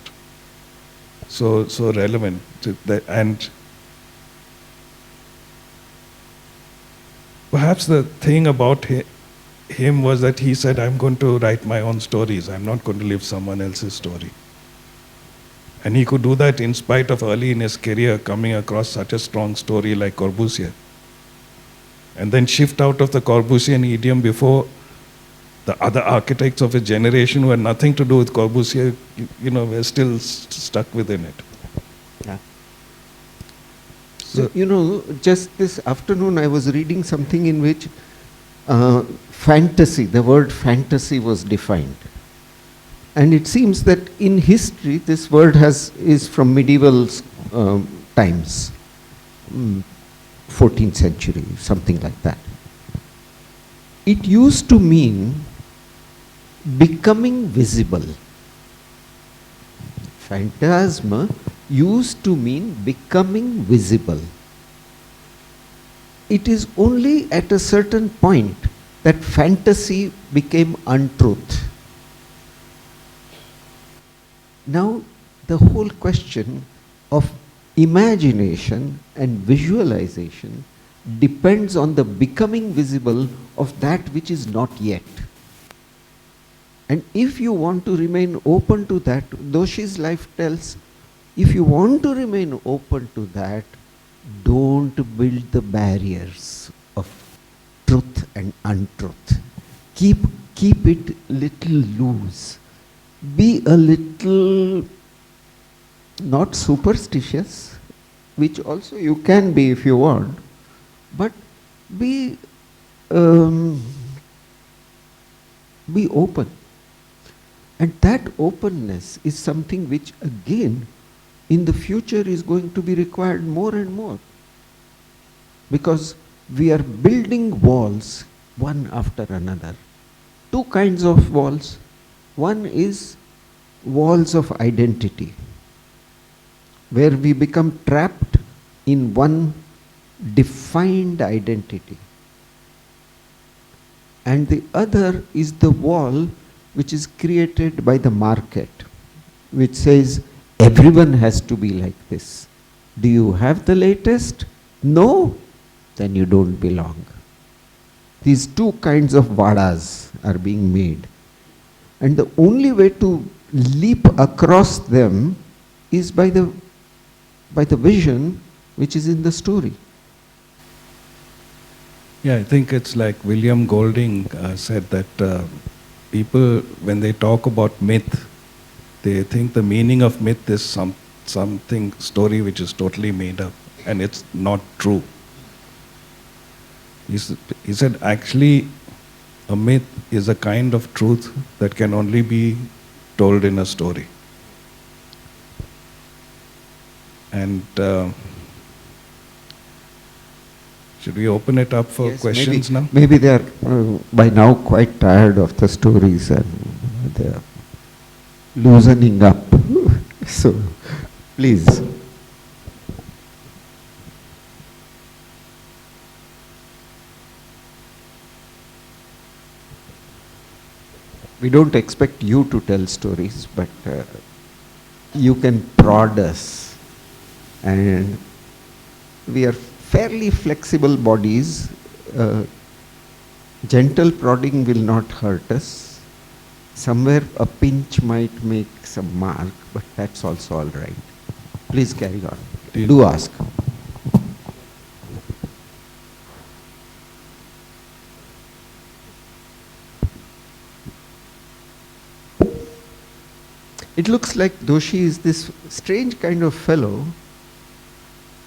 so relevant. And perhaps the thing about him was that he said, I'm going to write my own stories. I'm not going to live someone else's story. And he could do that in spite of early in his career coming across such a strong story like Corbusier. And then shift out of the Corbusian idiom before the other architects of his generation who had nothing to do with Corbusier, were still stuck within it. Yeah. So, just this afternoon I was reading something in which fantasy, the word fantasy was defined. And it seems that in history this word is from medieval times, 14th century, something like that. It used to mean becoming visible. Phantasma used to mean becoming visible. It is only at a certain point that fantasy became untruth. Now, the whole question of imagination and visualization depends on the becoming visible of that which is not yet. And if you want to remain open to that, Doshi's life tells, if you want to remain open to that, don't build the barriers of truth and untruth. Keep it little loose. Be a little not superstitious, which also you can be if you want, but be open. And that openness is something which again in the future is going to be required more and more, because we are building walls one after another. Two kinds of walls. One is walls of identity, where we become trapped in one defined identity. And the other is the wall which is created by the market, which says everyone has to be like this. Do you have the latest? No? Then you don't belong. These two kinds of vadas are being made. And the only way to leap across them is by the vision which is in the story. Yeah, I think it's like William Golding said that people, when they talk about myth, they think the meaning of myth is something story which is totally made up, and it's not true. He said actually a myth is a kind of truth that can only be told in a story. And should we open it up for questions now? Maybe they are by now quite tired of the stories and they are loosening up. So, please. We don't expect you to tell stories, but you can prod us. And we are fairly flexible bodies. Gentle prodding will not hurt us. Somewhere a pinch might make some mark, but that's also all right. Please carry on. Do ask. It looks like Doshi is this strange kind of fellow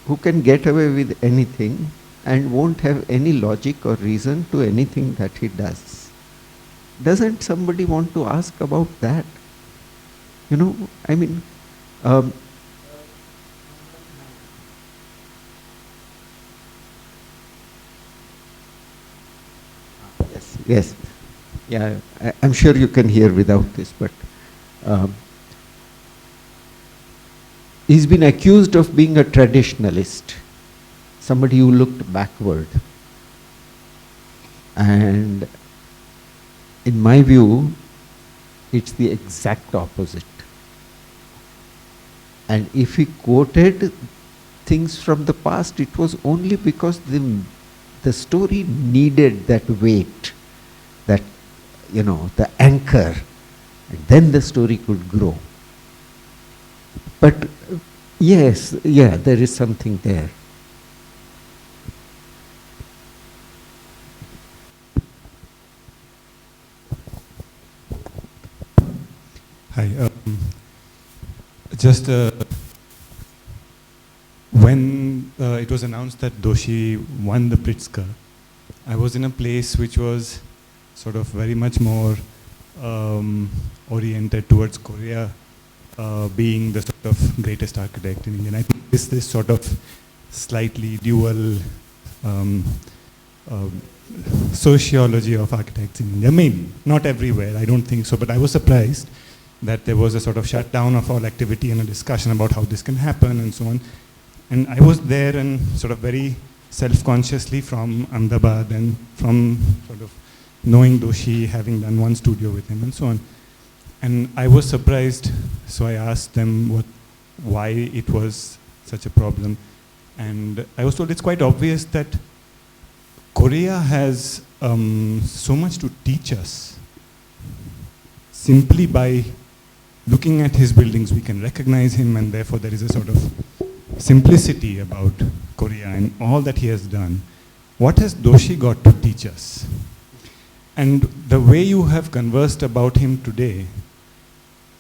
who can get away with anything and won't have any logic or reason to anything that he does. Doesn't somebody want to ask about that? I mean, Yes. Yeah, I'm sure you can hear without this, but he's been accused of being a traditionalist, somebody who looked backward. And in my view, it's the exact opposite. And if he quoted things from the past, it was only because the story needed that weight, that, you know, the anchor, and then the story could grow. But yes, yeah, there is something there. Hi. Just when it was announced that Doshi won the Pritzker, I was in a place which was sort of very much more oriented towards Korea being the sort of greatest architect in India. And I think this sort of slightly dual sociology of architects in India. Maybe, not everywhere, I don't think so, but I was surprised that there was a sort of shutdown of all activity and a discussion about how this can happen and so on. And I was there and sort of very self-consciously from Ahmedabad and from sort of knowing Doshi, having done one studio with him and so on. And I was surprised, so I asked them why it was such a problem. And I was told it's quite obvious that Korea has so much to teach us. Simply by looking at his buildings, we can recognize him, and therefore there is a sort of simplicity about Korea and all that he has done. What has Doshi got to teach us? And the way you have conversed about him today,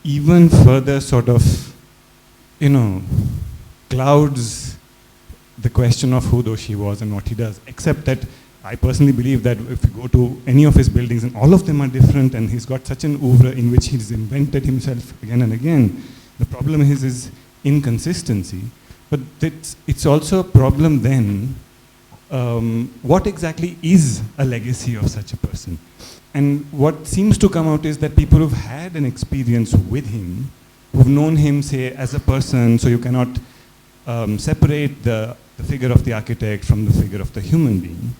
even further sort of, you know, clouds the question of who Doshi was and what he does, except that I personally believe that if you go to any of his buildings, and all of them are different, and he's got such an oeuvre in which he's invented himself again and again. The problem is his inconsistency. But it's also a problem then, what exactly is a legacy of such a person? And what seems to come out is that people who've had an experience with him, who've known him, say, as a person, so you cannot separate the figure of the architect from the figure of the human being.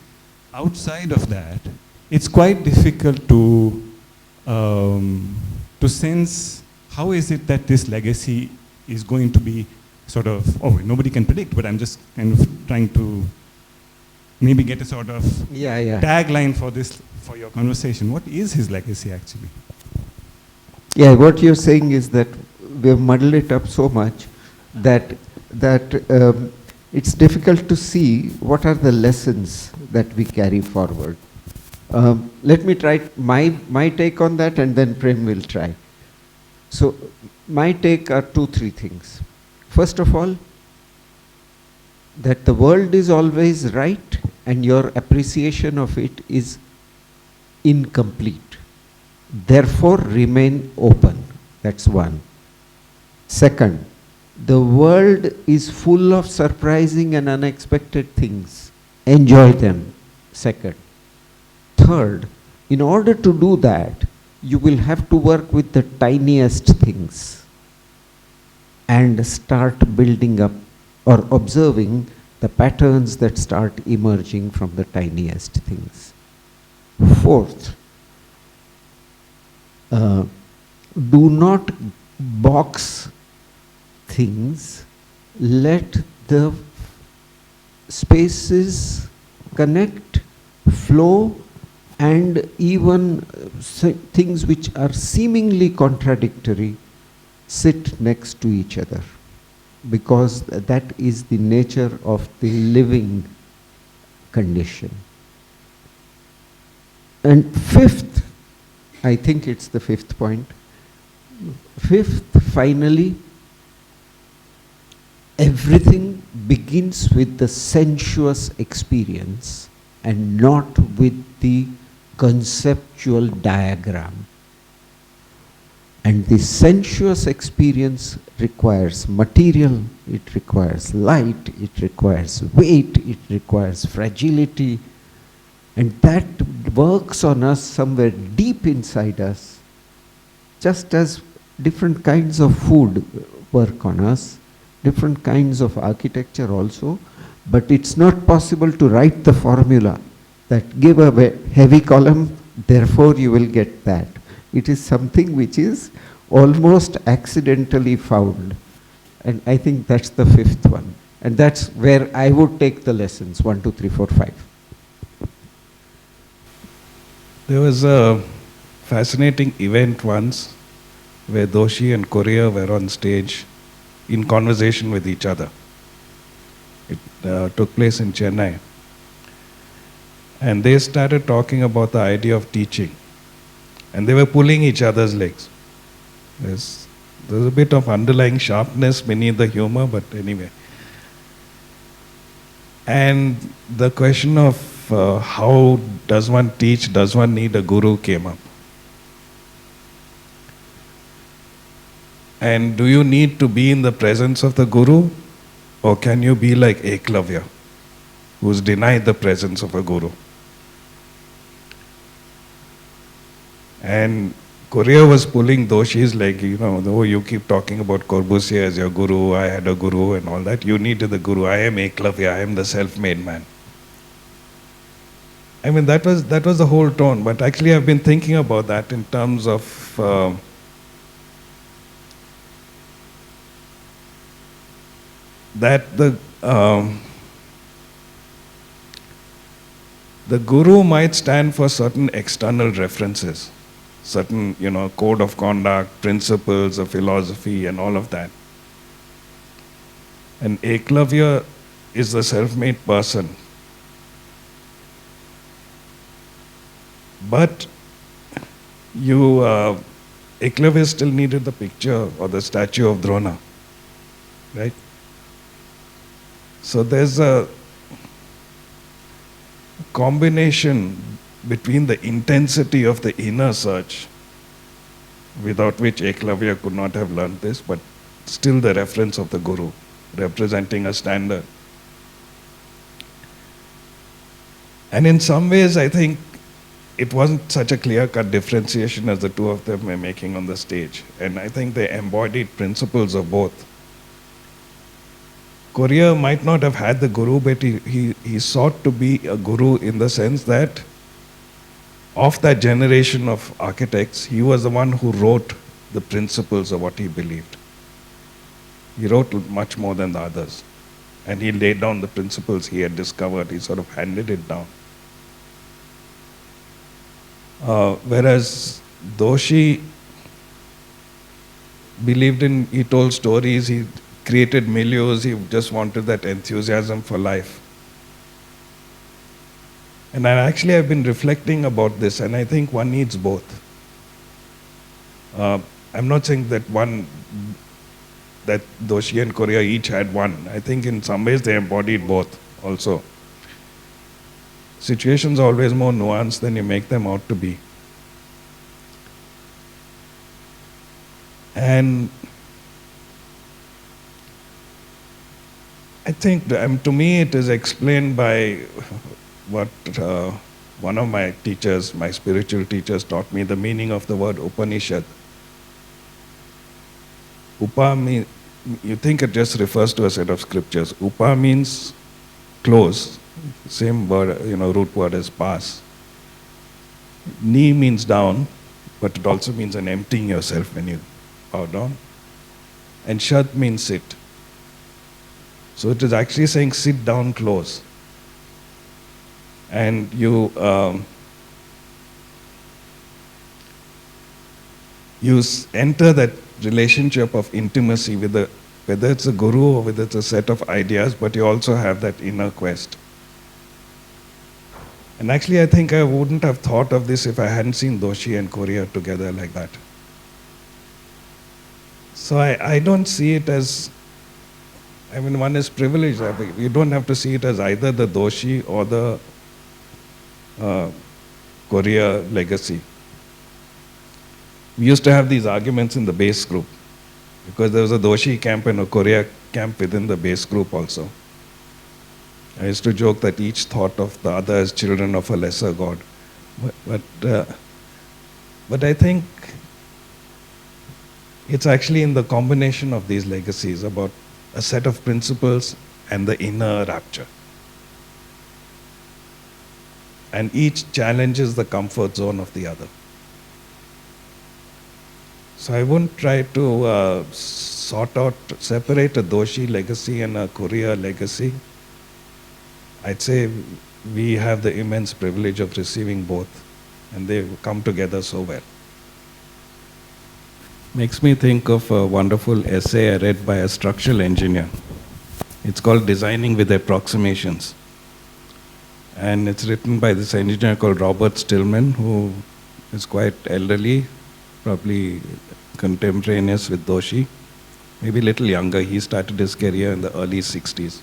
Outside of that, it's quite difficult to sense how is it that this legacy is going to be sort of, nobody can predict, but I'm just kind of trying to maybe get a sort of tagline for this, for your conversation. What is his legacy actually? Yeah, what you're saying is that we've muddled it up so much that it's difficult to see what are the lessons that we carry forward. Let me try my take on that, and then Prem will try. So my take are 2-3 things. First of all, that the world is always right and your appreciation of it is incomplete. Therefore, remain open. That's one. Second, the world is full of surprising and unexpected things. Enjoy them. Second. Third, in order to do that, you will have to work with the tiniest things and start building up or observing the patterns that start emerging from the tiniest things. Fourth, do not box things, let the spaces connect, flow, and even things which are seemingly contradictory sit next to each other, because that is the nature of the living condition. And fifth, I think it's the fifth point. Fifth, finally, everything begins with the sensuous experience and not with the conceptual diagram. And the sensuous experience requires material, it requires light, it requires weight, it requires fragility, And that works on us somewhere deep inside us, just as different kinds of food work on us, different kinds of architecture also, but it's not possible to write the formula that give a heavy column, therefore you will get that. It is something which is almost accidentally found. And I think that's the fifth one. And that's where I would take the lessons, 1, 2, 3, 4, 5. There was a fascinating event once where Doshi and Korea were on stage in conversation with each other. It took place in Chennai. And they started talking about the idea of teaching. And they were pulling each other's legs. There's a bit of underlying sharpness beneath the humor, but anyway. And the question of how does one teach, does one need a guru came up. And do you need to be in the presence of the guru, or can you be like Eklavya, who's denied the presence of a guru? And Korea was pulling Doshi's leg, oh, you keep talking about Corbusier as your guru, I had a guru and all that. You needed the guru. I am Eklavya, I am the self-made man. I mean, that was the whole tone. But actually, I've been thinking about that in terms of that the guru might stand for certain external references, certain, code of conduct, principles of philosophy and all of that. And Eklavya is the self-made person. But Eklavya still needed the picture or the statue of Drona, right? So there's a combination between the intensity of the inner search, without which Eklavya could not have learned this, but still the reference of the guru, representing a standard. And in some ways, I think it wasn't such a clear-cut differentiation as the two of them were making on the stage. And I think they embodied principles of both. Korea might not have had the guru, but he sought to be a guru in the sense that of that generation of architects, he was the one who wrote the principles of what he believed. He wrote much more than the others. And he laid down the principles he had discovered. He sort of handed it down. Whereas Doshi believed in, he told stories, he created milieus, he just wanted that enthusiasm for life. And I've been reflecting about this, and I think one needs both. I'm not saying that Doshi and Korea each had one. I think in some ways they embodied both also. Situations are always more nuanced than you make them out to be. And I think, to me, it is explained by what one of my teachers, my spiritual teachers, taught me, the meaning of the word Upanishad. Upa means, you think it just refers to a set of scriptures. Upa means close. Same word, root word as pass. Ni means down, but it also means an emptying yourself when you bow down. And Shad means sit. So it is actually saying sit down close. And you enter that relationship of intimacy with whether it's a guru or whether it's a set of ideas, but you also have that inner quest. And actually, I think I wouldn't have thought of this if I hadn't seen Doshi and Korea together like that. So I don't see it as, one is privileged. You don't have to see it as either the Doshi or the Korea legacy. We used to have these arguments in the base group, because there was a Doshi camp and a Korea camp within the base group also. I used to joke that each thought of the other as children of a lesser God. But I think it's actually in the combination of these legacies about a set of principles and the inner rapture. And each challenges the comfort zone of the other. So I wouldn't try to separate a Doshi legacy and a Korea legacy. I'd say we have the immense privilege of receiving both, and they've come together so well. Makes me think of a wonderful essay I read by a structural engineer. It's called Designing with Approximations. And it's written by this engineer called Robert Stillman, who is quite elderly, probably contemporaneous with Doshi, maybe a little younger. He started his career in the early 60s.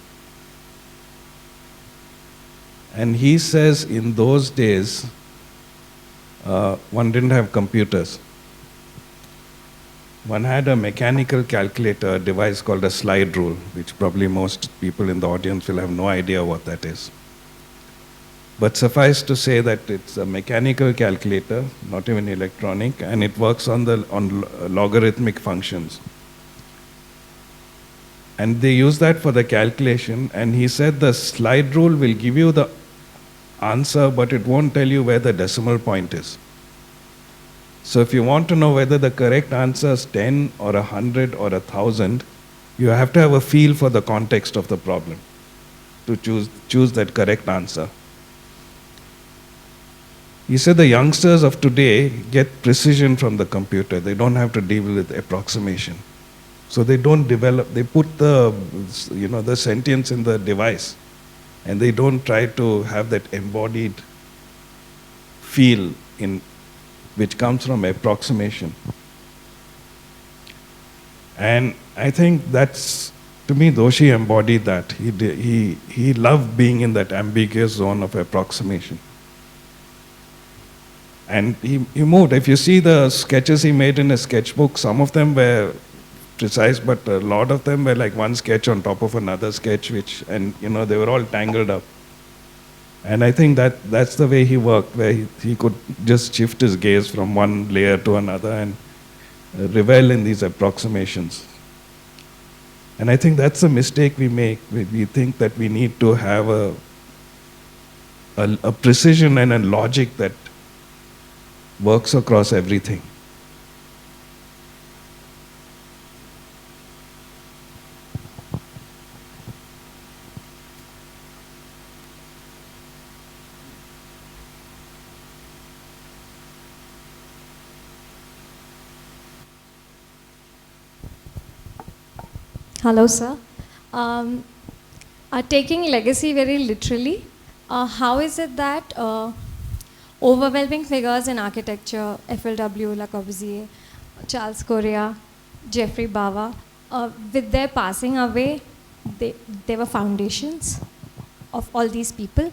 And he says in those days, one didn't have computers. One had a mechanical calculator, a device called a slide rule, which probably most people in the audience will have no idea what that is. But suffice to say that it's a mechanical calculator, not even electronic, and it works on logarithmic functions. And they use that for the calculation, and he said the slide rule will give you the answer, but it won't tell you where the decimal point is. So if you want to know whether the correct answer is 10 or 100 or 1,000, you have to have a feel for the context of the problem to choose that correct answer. He said the youngsters of today get precision from the computer. They don't have to deal with approximation. So they don't develop, they put the sentience in the device, and they don't try to have that embodied feel which comes from approximation. And I think that's, to me, Doshi embodied that. He loved being in that ambiguous zone of approximation. And he moved. If you see the sketches he made in his sketchbook, some of them were precise, but a lot of them were like one sketch on top of another sketch, and they were all tangled up. And I think that's the way he worked, where he could just shift his gaze from one layer to another and revel in these approximations. And I think that's a mistake we make. We think that we need to have a precision and a logic that works across everything. Hello, sir. Taking legacy very literally, how is it that overwhelming figures in architecture, FLW, Le Corbusier, Charles Correa, Jeffrey Bawa, with their passing away, they were foundations of all these people,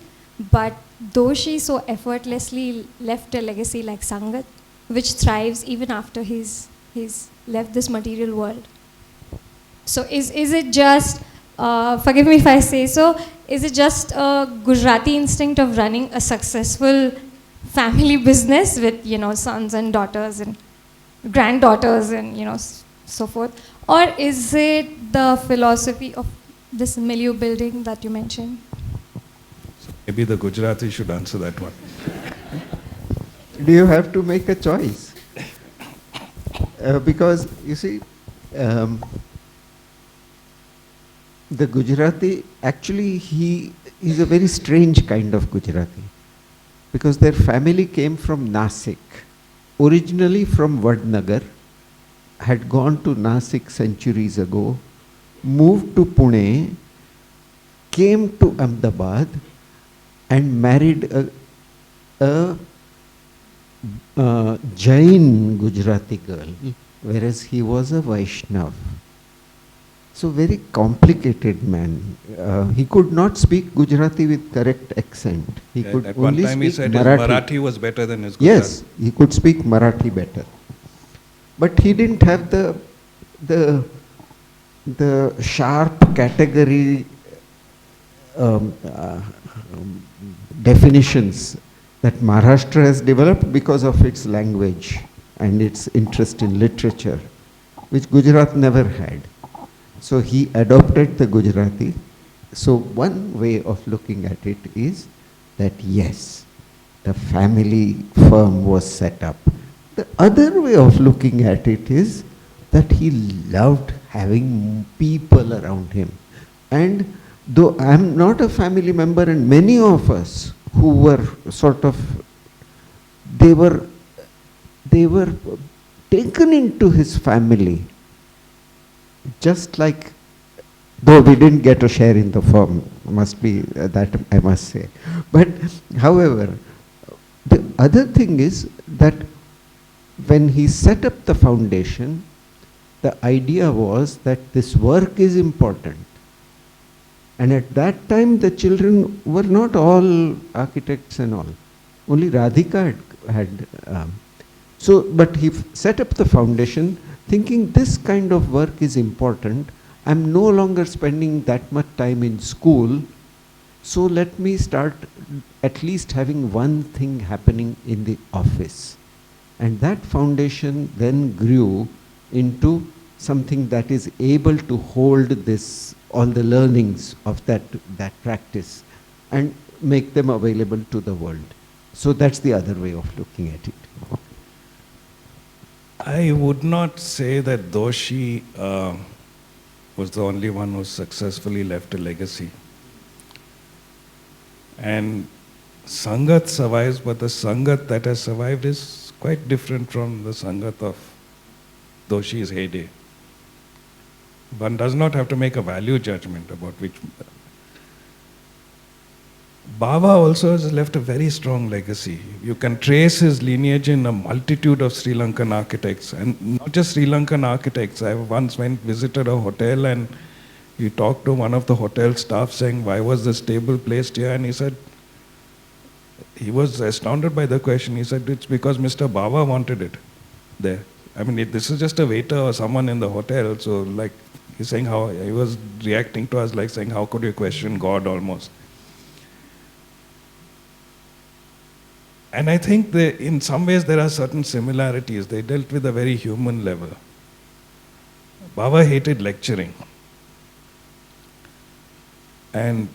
but Doshi so effortlessly left a legacy like Sangat, which thrives even after he's left this material world. So is it just, forgive me if I say so, is it just a Gujarati instinct of running a successful family business with, sons and daughters and granddaughters and, so forth? Or is it the philosophy of this milieu building that you mentioned? So maybe the Gujarati should answer that one. Do you have to make a choice? Because, you see, the Gujarati, actually, he is a very strange kind of Gujarati, because their family came from Nasik, originally from Vadnagar, had gone to Nasik centuries ago, moved to Pune, came to Ahmedabad, and married a Jain Gujarati girl, whereas he was a Vaishnav. So very complicated man. He could not speak Gujarati with correct accent. He could at only one time speak he said Marathi. his Marathi was better than his Gujarati. Yes, he could speak Marathi better. But he didn't have the sharp category um, uh, um, definitions that Maharashtra has developed because of its language and its interest in literature, which Gujarat never had. So he adopted the Gujarati. So one way of looking at it is that yes, the family firm was set up. The other way of looking at it is that he loved having people around him. And though I'm not a family member, and many of us who were sort of, they were taken into his family, just like, though we didn't get a share in the firm, must be that I must say. But however, the other thing is that when he set up the foundation, the idea was that this work is important. And at that time, the children were not all architects and all. Only Radhika had but he set up the foundation thinking this kind of work is important. I'm no longer spending that much time in school, so let me start at least having one thing happening in the office. And that foundation then grew into something that is able to hold this, all the learnings of that practice and make them available to the world. So that's the other way of looking at it. I would not say that Doshi was the only one who successfully left a legacy. And Sangat survives, but the Sangat that has survived is quite different from the Sangat of Doshi's heyday. One does not have to make a value judgment about which. Baba also has left a very strong legacy. You can trace his lineage in a multitude of Sri Lankan architects, and not just Sri Lankan architects. I once visited a hotel, and he talked to one of the hotel staff saying, "Why was this table placed here?" And he said, he was astounded by the question. He said, "It's because Mr. Baba wanted it there." I mean, this is just a waiter or someone in the hotel. So like, he's saying how, he was reacting to us like saying, how could you question God almost? And I think in some ways there are certain similarities. They dealt with a very human level. Baba hated lecturing. And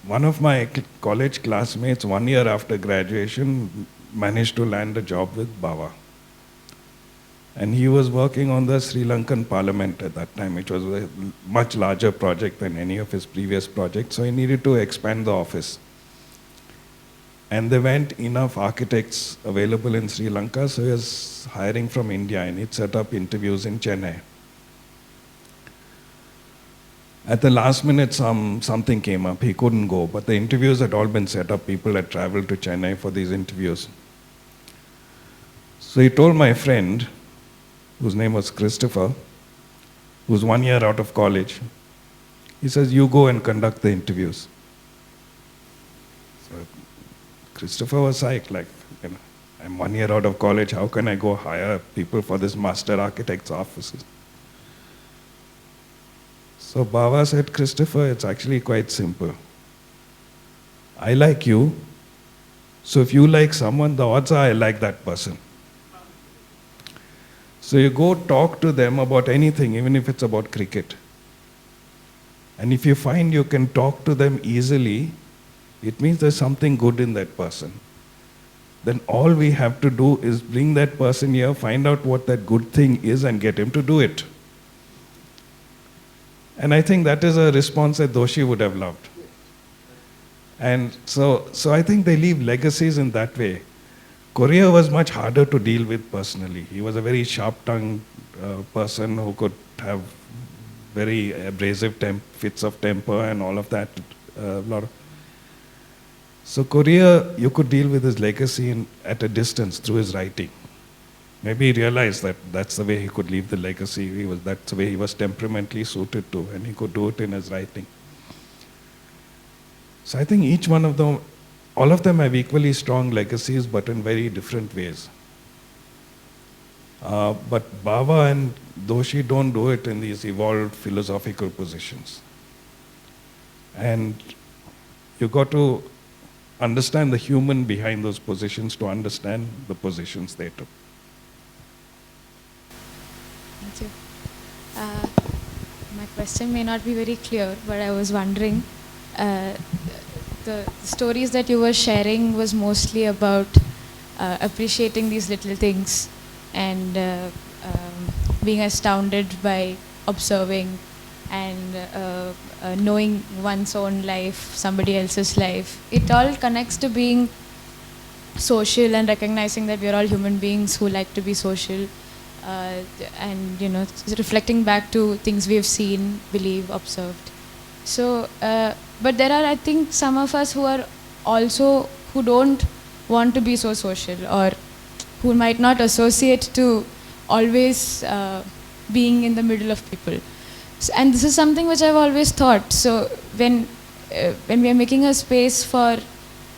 one of my college classmates, 1 year after graduation, managed to land a job with Baba. And he was working on the Sri Lankan parliament at that time, which was a much larger project than any of his previous projects. So he needed to expand the office. And there weren't enough architects available in Sri Lanka, so he was hiring from India, and he'd set up interviews in Chennai. At the last minute, something came up. He couldn't go, but the interviews had all been set up. People had traveled to Chennai for these interviews. So he told my friend, whose name was Christopher, who's 1 year out of college, he says, "You go and conduct the interviews." So Christopher was psyched, like, I'm 1 year out of college, how can I go hire people for this master architect's offices? So Baba said, "Christopher, it's actually quite simple. I like you, so if you like someone, the odds are I like that person. So you go talk to them about anything, even if it's about cricket. And if you find you can talk to them easily, it means there's something good in that person. Then all we have to do is bring that person here, find out what that good thing is, and get him to do it." And I think that is a response that Doshi would have loved. And so I think they leave legacies in that way. Korea was much harder to deal with personally. He was a very sharp-tongued person who could have very abrasive fits of temper and all of that. So Korea, you could deal with his legacy at a distance through his writing. Maybe he realized that that's the way he could leave the legacy. That's the way he was temperamentally suited to, and he could do it in his writing. So I think each one of them, all of them have equally strong legacies, but in very different ways. But Baba and Doshi don't do it in these evolved philosophical positions. And you got to understand the human behind those positions to understand the positions they took. Thank you. My question may not be very clear, but I was wondering, the stories that you were sharing was mostly about appreciating these little things and being astounded by observing and knowing one's own life, somebody else's life. It all connects to being social and recognizing that we're all human beings who like to be social, and reflecting back to things we've seen, believe, observed. So, but there are, I think, some of us who are also, who don't want to be so social, or who might not associate to always being in the middle of people. So, and this is something which I've always thought. So when we are making a space for,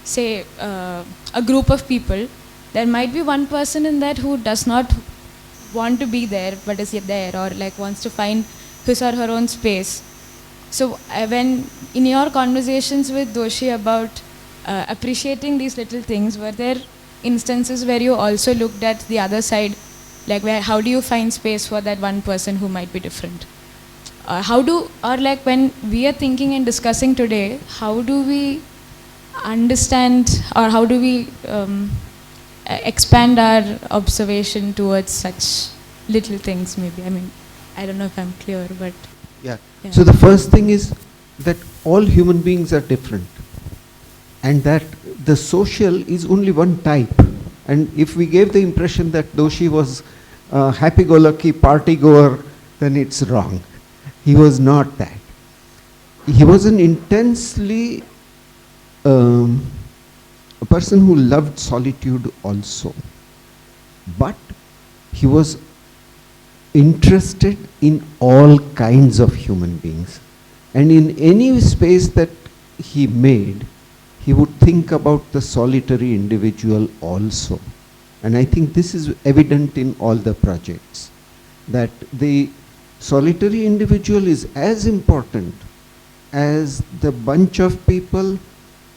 say, a group of people, there might be one person in that who does not want to be there but is there, or like wants to find his or her own space. So when in your conversations with Doshi about appreciating these little things, were there instances where you also looked at the other side, like how do you find space for that one person who might be different? Or like when we are thinking and discussing today, how do we understand, or how do we expand our observation towards such little things maybe? I mean, I don't know if I'm clear, but... Yeah. So the first thing is that all human beings are different, and that the social is only one type. And if we gave the impression that Doshi was a happy-go-lucky party-goer, then it's wrong. He was not that. He was an intensely a person who loved solitude also. But he was interested in all kinds of human beings. And in any space that he made, he would think about the solitary individual also. And I think this is evident in all the projects, that the solitary individual is as important as the bunch of people,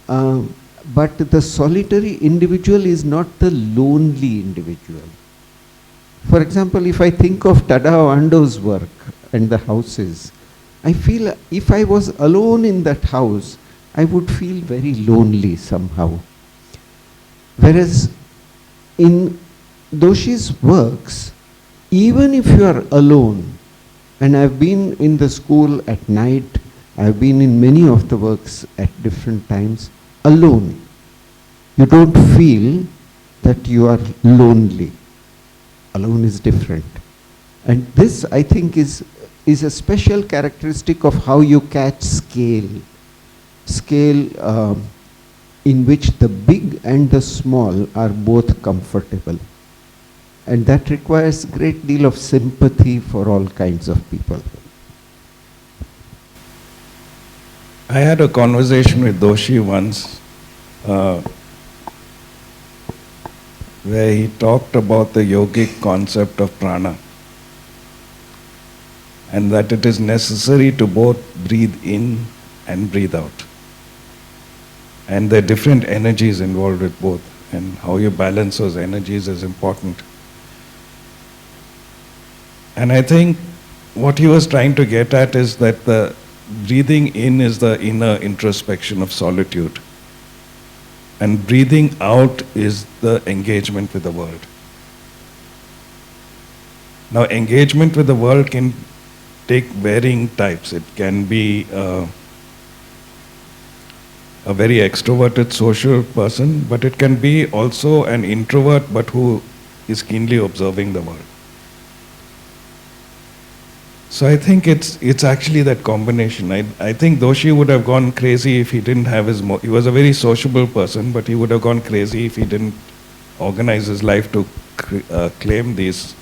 but the solitary individual is not the lonely individual. For example, if I think of Tadao Ando's work and the houses, I feel if I was alone in that house, I would feel very lonely somehow. Whereas in Doshi's works, even if you are alone, and I've been in the school at night, I've been in many of the works at different times, alone, you don't feel that you are lonely. Alone is different. And this, I think, is a special characteristic of how you catch scale. Scale in which the big and the small are both comfortable. And that requires a great deal of sympathy for all kinds of people. I had a conversation with Doshi once where he talked about the yogic concept of prana, and that it is necessary to both breathe in and breathe out. And there are different energies involved with both, and how you balance those energies is important. And I think what he was trying to get at is that the breathing in is the inner introspection of solitude, and breathing out is the engagement with the world. Now, engagement with the world can take varying types. It can be a very extroverted social person, but it can be also an introvert but who is keenly observing the world. So I think it's actually that combination. I think Doshi would have gone crazy if he didn't have his... he was a very sociable person, but he would have gone crazy if he didn't organize his life to claim these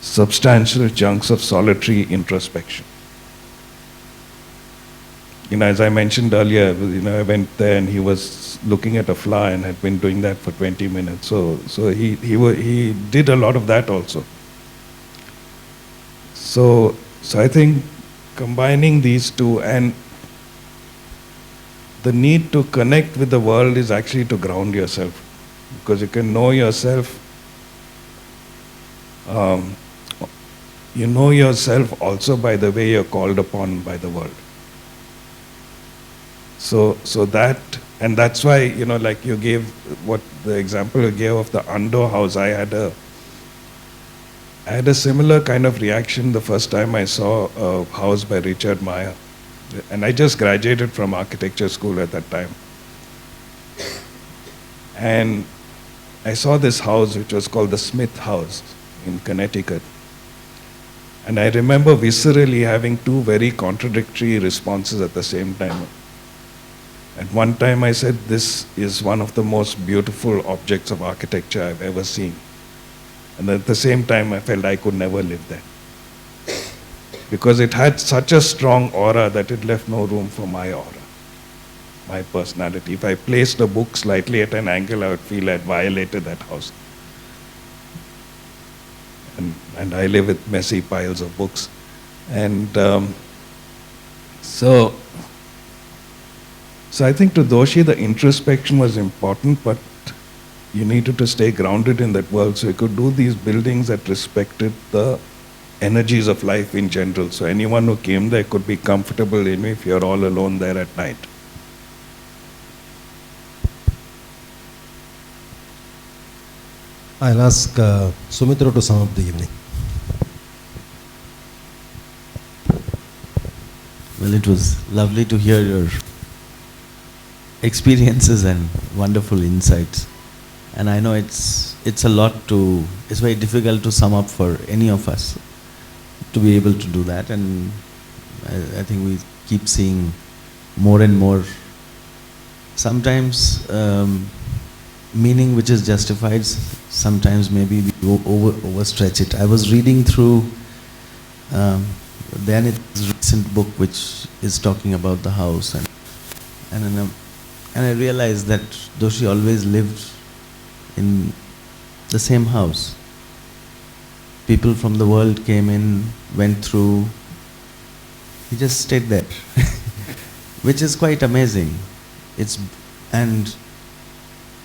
substantial chunks of solitary introspection. As I mentioned earlier, I went there and he was looking at a flower and had been doing that for 20 minutes. So he did a lot of that also. So I think combining these two, and the need to connect with the world is actually to ground yourself, because you can know yourself. You know yourself also by the way you're called upon by the world. So that, and that's why, like you gave what the example you gave of the Ando house, I had a similar kind of reaction the first time I saw a house by Richard Meyer. And I just graduated from architecture school at that time. And I saw this house which was called the Smith House in Connecticut. And I remember viscerally having two very contradictory responses at the same time. At one time I said, this is one of the most beautiful objects of architecture I've ever seen. And at the same time I felt I could never live there. Because it had such a strong aura that it left no room for my aura, my personality. If I placed a book slightly at an angle, I would feel I had violated that house. And I live with messy piles of books. And so I think to Doshi, the introspection was important, but you needed to stay grounded in that world. So you could do these buildings that respected the energies of life in general. So anyone who came there could be comfortable if you're all alone there at night. I'll ask Sumitra to sum up the evening. Well, it was lovely to hear your experiences and wonderful insights. And I know it's very difficult to sum up for any of us to be able to do that. And I think we keep seeing more and more, sometimes meaning which is justified, sometimes maybe we overstretch it. I was reading through Dayanit's recent book, which is talking about the house, and I realized that Doshi always lived in the same house. People from the world came in, went through, he just stayed there, which is quite amazing. And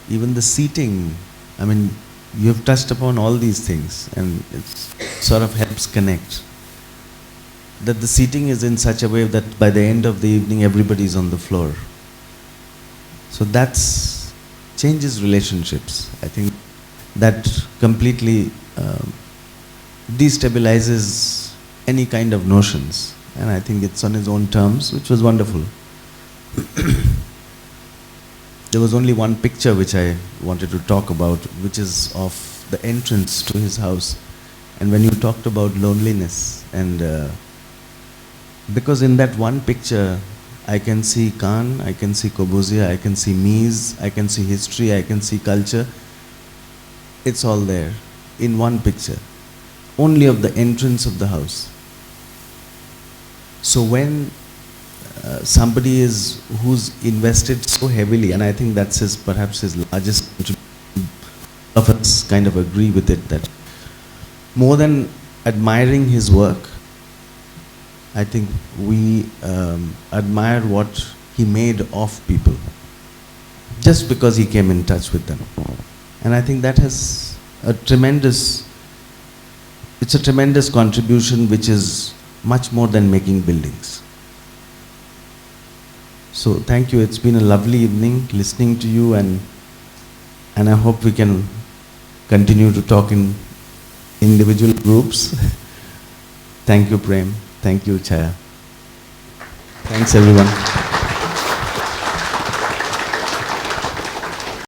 even the seating, I mean, you have touched upon all these things, and it sort of helps connect. That the seating is in such a way that by the end of the evening everybody is on the floor. So that's changes relationships. I think that completely destabilizes any kind of notions, and I think it's on his own terms, which was wonderful. There was only one picture which I wanted to talk about, which is of the entrance to his house. And when you talked about loneliness, and because in that one picture I can see Khan, I can see Corbusier, I can see Mies, I can see history, I can see culture. It's all there in one picture, only of the entrance of the house. So when somebody who's invested so heavily, and I think that's perhaps his largest contribution, of us kind of agree with it, that more than admiring his work, I think we admire what he made of people, just because he came in touch with them. And I think that has it's a tremendous contribution, which is much more than making buildings. So thank you. It's been a lovely evening listening to you, and I hope we can continue to talk in individual groups. Thank you, Prem. Thank you, Chaya. Thanks, everyone.